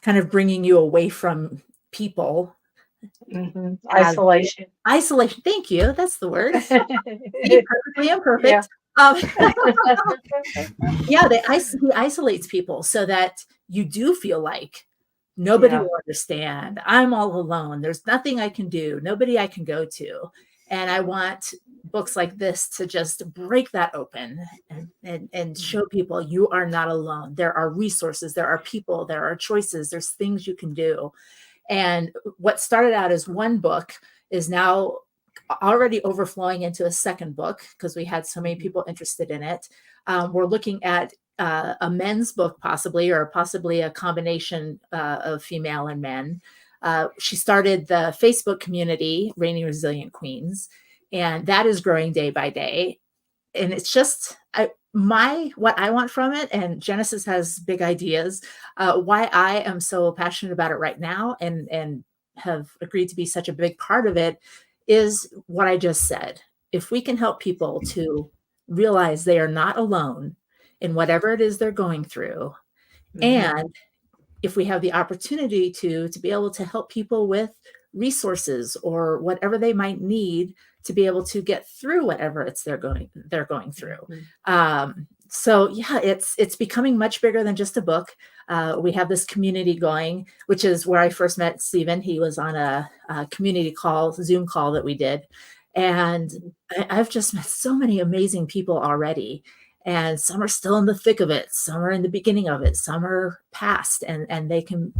Kind of bringing you away from people. Isolation. Isolation. Thank you. That's the word. Perfectly imperfect. Yeah, he isolates people so that you do feel like nobody will understand. I'm all alone. There's nothing I can do. Nobody I can go to. And I want books like this to just break that open and show people you are not alone. There are resources, there are people, there are choices, there's things you can do. And what started out as one book is now already overflowing into a second book because we had so many people interested in it. We're looking at a men's book, possibly a combination of female and men. She started the Facebook community, Reigning Resilient Queens, and that is growing day by day. And it's just what I want from it. And Genesis has big ideas. Why I am so passionate about it right now and have agreed to be such a big part of it is what I just said. If we can help people to realize they are not alone in whatever it is they're going through, and if we have the opportunity to be able to help people with resources or whatever they might need to be able to get through whatever they're going through. So yeah, it's becoming much bigger than just a book. We have this community going, which is where I first met Stephen. He was on a community call, Zoom call that we did. And I've just met so many amazing people already. And some are still in the thick of it. Some are in the beginning of it. Some are past and they can,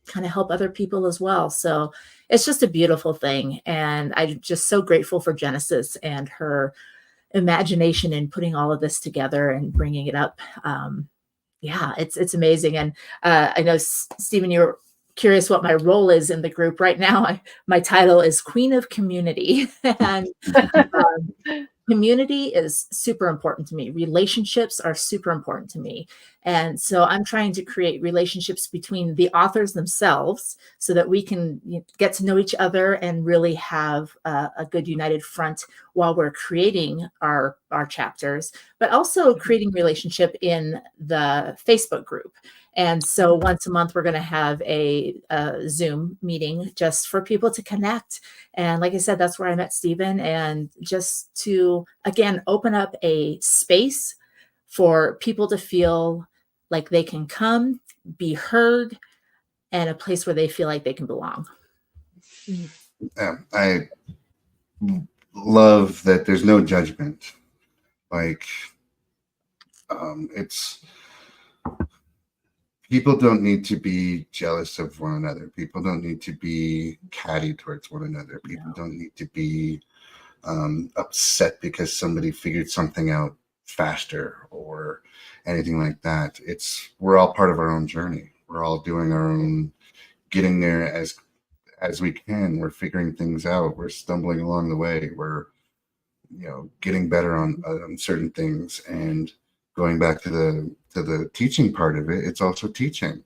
kind of help other people as well. So it's just a beautiful thing. And I'm just so grateful for Genesis and her imagination in putting all of this together and bringing it up. It's amazing. And I know, Stephen, you're curious what my role is in the group right now. My title is Queen of Community. And community is super important to me. Relationships are super important to me. And so I'm trying to create relationships between the authors themselves so that we can get to know each other and really have a good united front while we're creating our chapters, but also creating relationship in the Facebook group. And so once a month, we're going to have a Zoom meeting just for people to connect. And like I said, that's where I met Stephen. And just to, again, open up a space for people to feel like they can come, be heard, and a place where they feel like they can belong. I love that there's no judgment. People don't need to be jealous of one another. People don't need to be catty towards one another. People don't need to be upset because somebody figured something out faster or anything like that. We're all part of our own journey. We're all doing our own, getting there as we can. We're figuring things out. We're stumbling along the way. We're getting better on certain things. And going back to the teaching part of it, it's also teaching.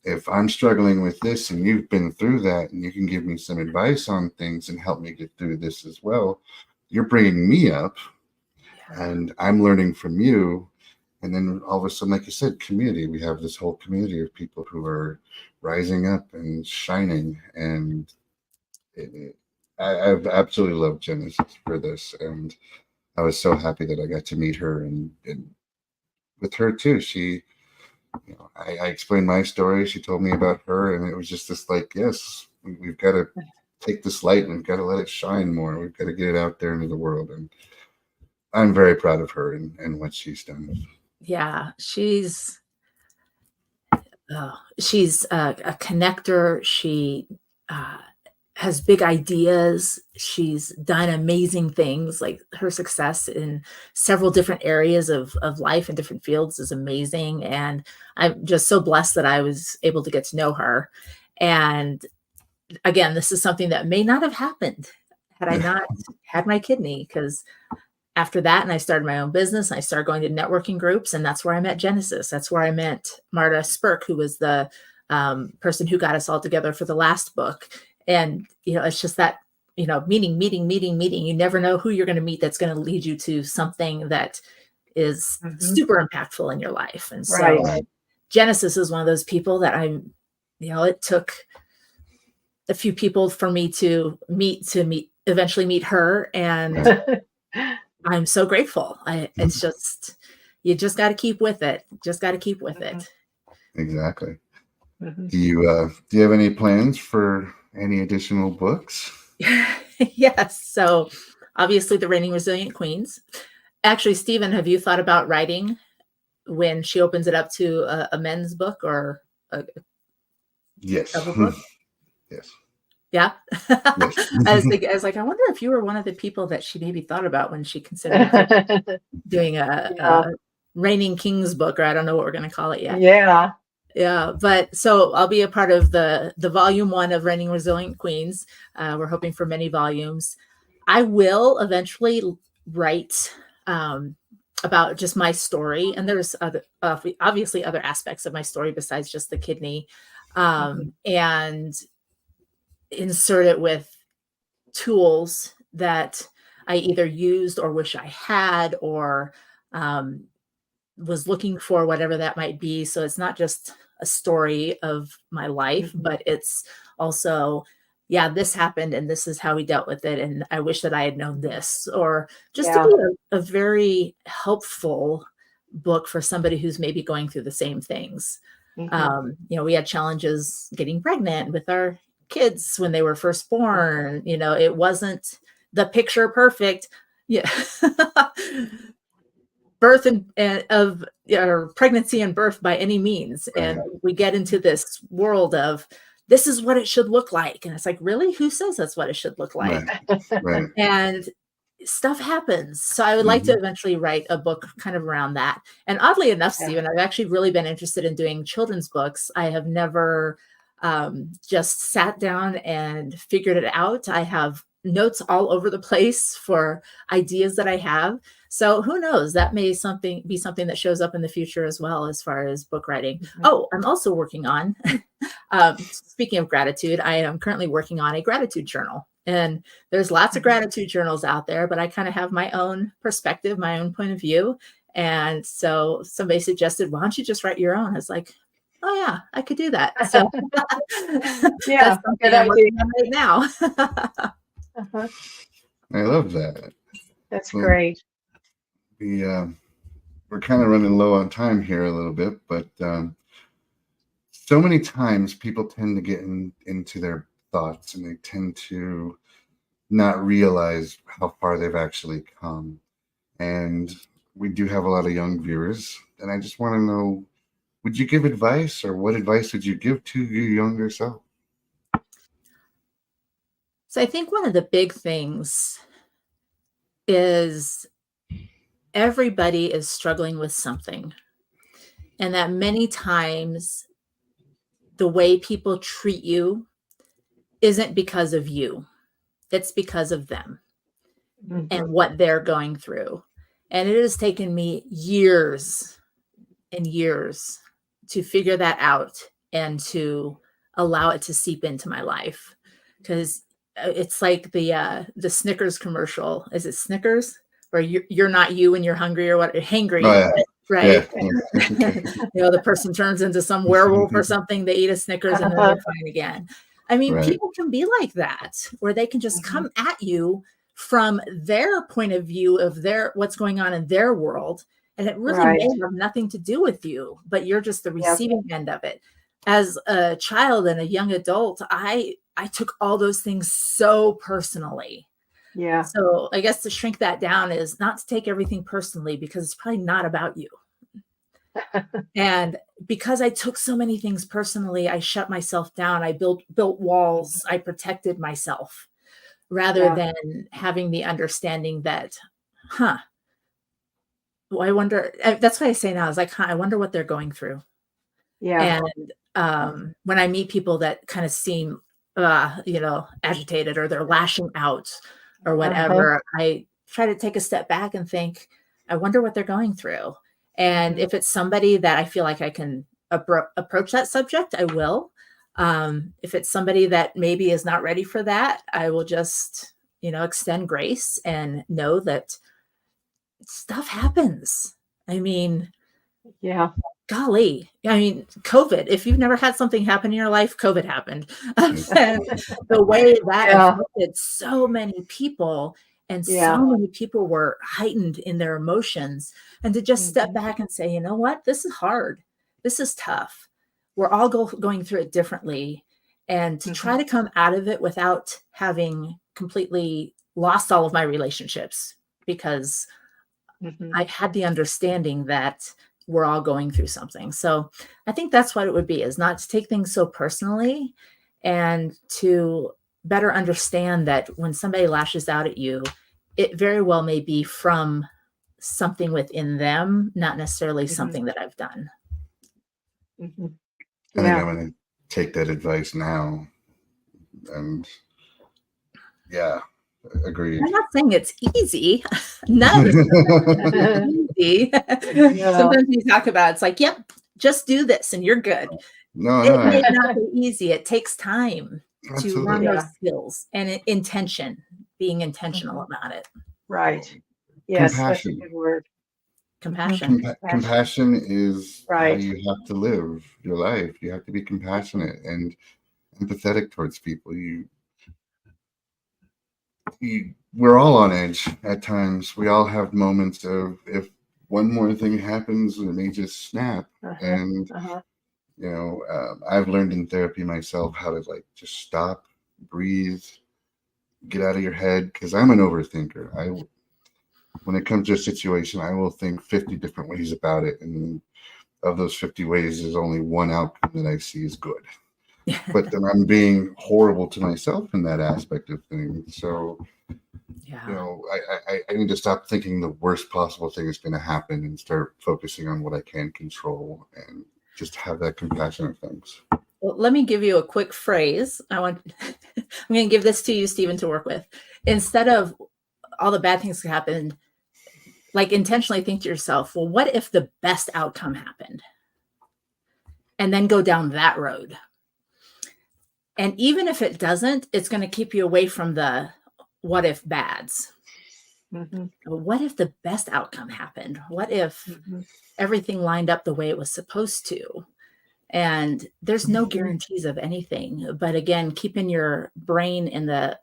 If I'm struggling with this and you've been through that and you can give me some advice on things and help me get through this as well, you're bringing me up and I'm learning from you. And then all of a sudden, like you said, community, we have this whole community of people who are rising up and shining. And I've absolutely loved Genesis for this. And I was so happy that I got to meet her and with her too. She, I explained my story. She told me about her, and it was just this yes, we've got to take this light and we've got to let it shine more. We've got to get it out there into the world. And I'm very proud of her and what she's done. Yeah, she's a connector. She has big ideas. She's done amazing things. Like her success in several different areas of life and different fields is amazing. And I'm just so blessed that I was able to get to know her. And again, this is something that may not have happened had I not had my kidney, because after that, and I started my own business, I started going to networking groups, and that's where I met Genesis. That's where I met Marta Spurk, who was the person who got us all together for the last book. And, it's just that, meeting. You never know who you're going to meet that's going to lead you to something that is super impactful in your life. And so Genesis is one of those people that it took a few people for me to eventually meet her. And I'm so grateful. It's just, you just got to keep with it. Exactly. Do you have any plans for any additional books? Yes. So obviously the Reigning Resilient Queens. Actually, Stephen, have you thought about writing when she opens it up to a men's book or a Yes. cover book? Yes. Yeah. Yes. I was like, I wonder if you were one of the people that she maybe thought about when she considered doing a Reigning Kings book, or I don't know what we're going to call it yet. Yeah. Yeah, but so I'll be a part of the volume 1 of Reigning Resilient Queens. We're hoping for many volumes. I will eventually write about just my story, and there's other obviously other aspects of my story besides just the kidney, and insert it with tools that I either used or wish I had, or was looking for, whatever that might be. So it's not just a story of my life, but it's also, yeah, this happened and this is how we dealt with it. And I wish that I had known this, or just to be a very helpful book for somebody who's maybe going through the same things. We had challenges getting pregnant with our kids when they were first born. It wasn't the picture perfect. Yeah. Birth of pregnancy and birth by any means. Right. And we get into this world of, this is what it should look like. And it's like, really? Who says that's what it should look like? Right. And stuff happens. So I would like to eventually write a book kind of around that. And oddly enough, Stephen, I've actually really been interested in doing children's books. I have never just sat down and figured it out. I have notes all over the place for ideas that I have. So who knows, that may be something that shows up in the future as well, as far as book writing. Oh, I'm also working on, speaking of gratitude, I am currently working on a gratitude journal. And there's lots of gratitude journals out there, but I kind of have my own perspective, my own point of view. And so somebody suggested, why don't you just write your own? I was like, oh yeah, I could do that. So yeah, that's something I'm working on right now. I love that. That's great. We're kind of running low on time here a little bit, but so many times people tend to get into their thoughts, and they tend to not realize how far they've actually come. And we do have a lot of young viewers, and I just want to know, would you give advice, or what advice would you give to your younger self? So I think one of the big things is everybody is struggling with something, and that many times the way people treat you isn't because of you. It's because of them and what they're going through. And it has taken me years and years to figure that out and to allow it to seep into my life. Because it's like the Snickers commercial. Is it Snickers? Where you're not you when you're hungry or what? Hangry. Oh, yeah. Right. Yeah. The person turns into some werewolf or something. They eat a Snickers and then they're fine again. I mean, people can be like that, where they can just come at you from their point of view of what's going on in their world. And it really may have nothing to do with you, but you're just the receiving end of it. As a child and a young adult, I took all those things so personally. Yeah. So I guess to shrink that down is not to take everything personally, because it's probably not about you. And because I took so many things personally, I shut myself down. I built walls. I protected myself rather than having the understanding that, I wonder, that's what I say now, is like, I wonder what they're going through. Yeah. And when I meet people that kind of seem, agitated, or they're lashing out or whatever, I try to take a step back and think, I wonder what they're going through. And if it's somebody that I feel like I can approach that subject, I will. If it's somebody that maybe is not ready for that, I will just, extend grace and know that stuff happens. I mean, golly, COVID, if you've never had something happen in your life, COVID happened. And the way that affected so many people, and so many people were heightened in their emotions. And to just step back and say, you know what, this is hard. This is tough. We're all going through it differently. And to try to come out of it without having completely lost all of my relationships because I had the understanding that we're all going through something. So I think that's what it would be, is not to take things so personally, and to better understand that when somebody lashes out at you, it very well may be from something within them, not necessarily something that I've done. I think I'm going to take that advice now. And yeah, agreed. I'm not saying it's easy. None of it's easy. Sometimes we talk about it's like, yep, just do this and you're good. No, it may not be easy. It takes time to learn those skills and being intentional about it. Right. Yes, compassion. that's a good word. Compassion. Compassion is how you have to live your life. You have to be compassionate and empathetic towards people. We're all on edge at times. We all have moments of, if one more thing happens, it may just snap. And you know, I've learned in therapy myself how to like just stop, breathe, get out of your head, because I'm an overthinker. When it comes to a situation, I will think 50 different ways about it, and of those 50 ways, there's only one outcome that I see is good. But then I'm being horrible to myself in that aspect of things. So, you know, I need to stop thinking the worst possible thing is going to happen and start focusing on what I can control and just have that compassion of things. Well, let me give you a quick phrase. I'm going to give this to you, Stephen, to work with. Instead of all the bad things that happened, like intentionally think to yourself, well, what if the best outcome happened? And then go down that road. And even if it doesn't, it's going to keep you away from the what if bads. What if the best outcome happened? What if everything lined up the way it was supposed to? And there's no guarantees of anything. But again, keeping your brain in the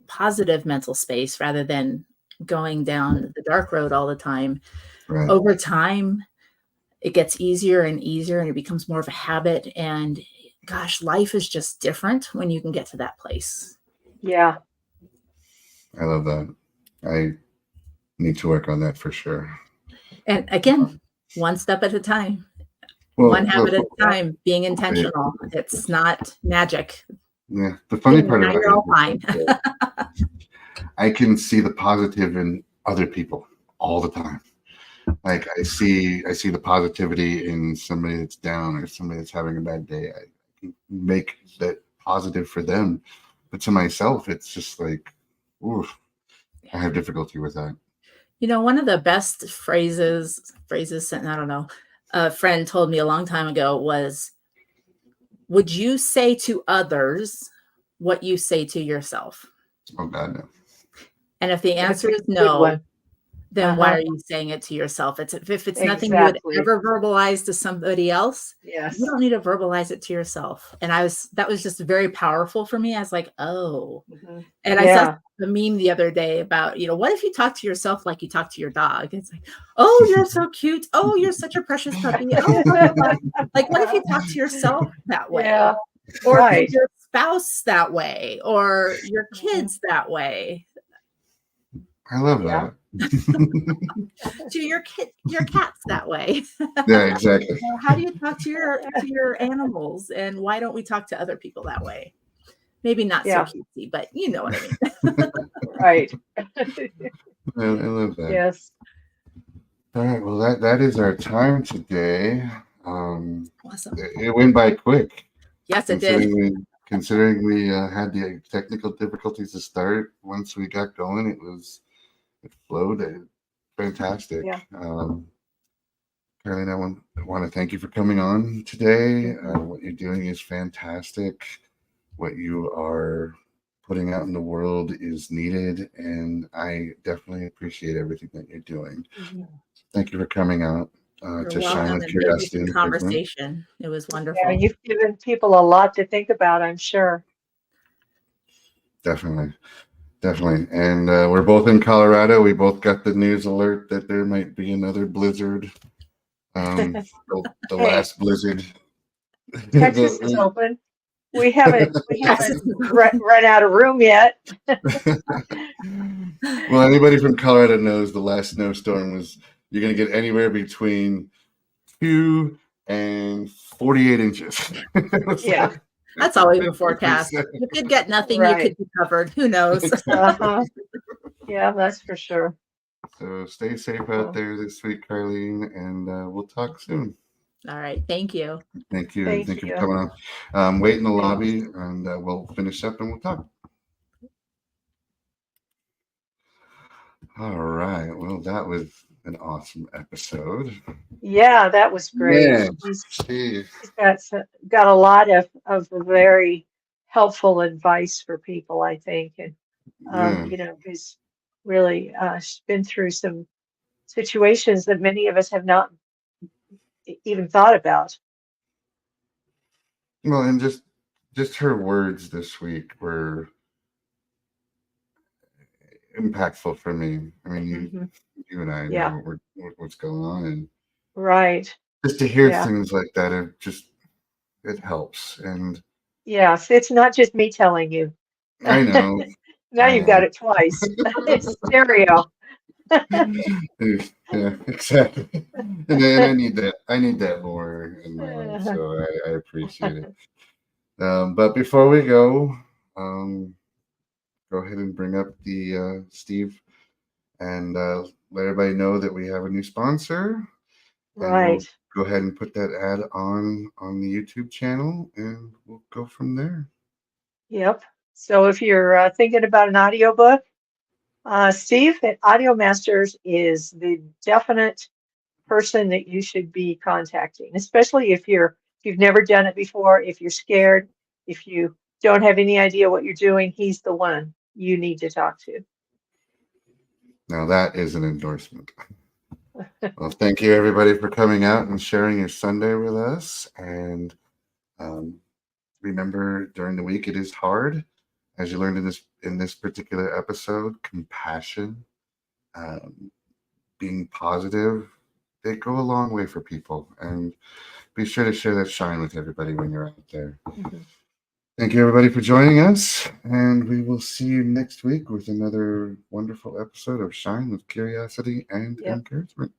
positive mental space rather than going down the dark road all the time. Right. Over time, it gets easier and easier, and it becomes more of a habit. And gosh, life is just different when you can get to that place. Yeah. I love that. I need to work on that for sure. And again, one step at a time, one habit at a time, being intentional. It's not magic. Yeah. The funny part about you're all fine. I can see the positive in other people all the time. Like I see the positivity in somebody that's down or somebody that's having a bad day. I can make that positive for them. But to myself, it's just like, oof, I have difficulty with that. You know, one of the best phrases, I don't know, a friend told me a long time ago was, would you say to others what you say to yourself? Oh God, no. And if the answer is no, then why are you saying it to yourself? If it's nothing you would ever verbalize to somebody else, you don't need to verbalize it to yourself. And that was just very powerful for me. I was like, oh. And I saw a meme the other day about, you know, what if you talk to yourself like you talk to your dog? It's like, oh, you're so cute. Oh, you're such a precious puppy. Oh, blah, blah, blah. Like, what if you talk to yourself that way? Or your spouse that way, or your kids that way? I love that. To your cats that way. Yeah, exactly. How do you talk to your animals, and why don't we talk to other people that way? Maybe not so cutesy, but you know what I mean. Right. I love that. Yes. All right. Well, that is our time today. Awesome. It went by quick. Yes, it did. Considering we had the technical difficulties to start, once we got going, it flowed. Fantastic. Yeah. Karleen, I want to thank you for coming on today. What you're doing is fantastic. What you are putting out in the world is needed, and I definitely appreciate everything that you're doing. Thank you for coming out to shine with curiosity and conversation. It was wonderful. Yeah, you've given people a lot to think about, I'm sure. Definitely. And we're both in Colorado. We both got the news alert that there might be another blizzard. The last blizzard. Texas is open. we haven't run out of room yet. Well, anybody from Colorado knows the last snowstorm was, you're going to get anywhere between 2 and 48 inches. Yeah. That's always the forecast. You could get nothing. Right. You could be covered. Who knows? Uh-huh. Yeah, that's for sure. So stay safe out there this week, Karleen, and we'll talk soon. All right. Thank you. Thank you. Thank Thank you you. for coming on. Wait in the lobby, and we'll finish up and we'll talk. All right. Well, that was an awesome episode. Yeah, that was great. Man, He's Steve. got a lot of very helpful advice for people, I think. And, Yeah. he's really been through some situations that many of us have not even thought about. Well, and just her words this week were impactful for me. I mean, Mhm. you and I Yeah, know what's going on, and right. just to hear Yeah. things like that, it helps. And Yes, it's not just me telling you. I know, Now you've got it twice. It's stereo. yeah, exactly. And I need that. I need that more in my life. So I appreciate it. But before we go ahead and bring up the Steve, and let everybody know that we have a new sponsor. And we'll Right. go ahead and put that ad on the YouTube channel, and we'll go from there. Yep. So if you're thinking about an audiobook, Steve at Audio Masters is the definite person that you should be contacting, especially if you've never done it before, if you're scared, if you don't have any idea what you're doing, he's the one you need to talk to. Now that is an endorsement. Well, thank you everybody for coming out and sharing your Sunday with us. And remember, during the week it is hard, as you learned in this particular episode. Compassion, being positive, they go a long way for people. And be sure to share that shine with everybody when you're out there. Mhm. Thank you, everybody, for joining us. And we will see you next week with another wonderful episode of Shine with Curiosity and Yep. Encouragement.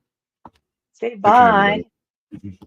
Say Take care, everybody. bye.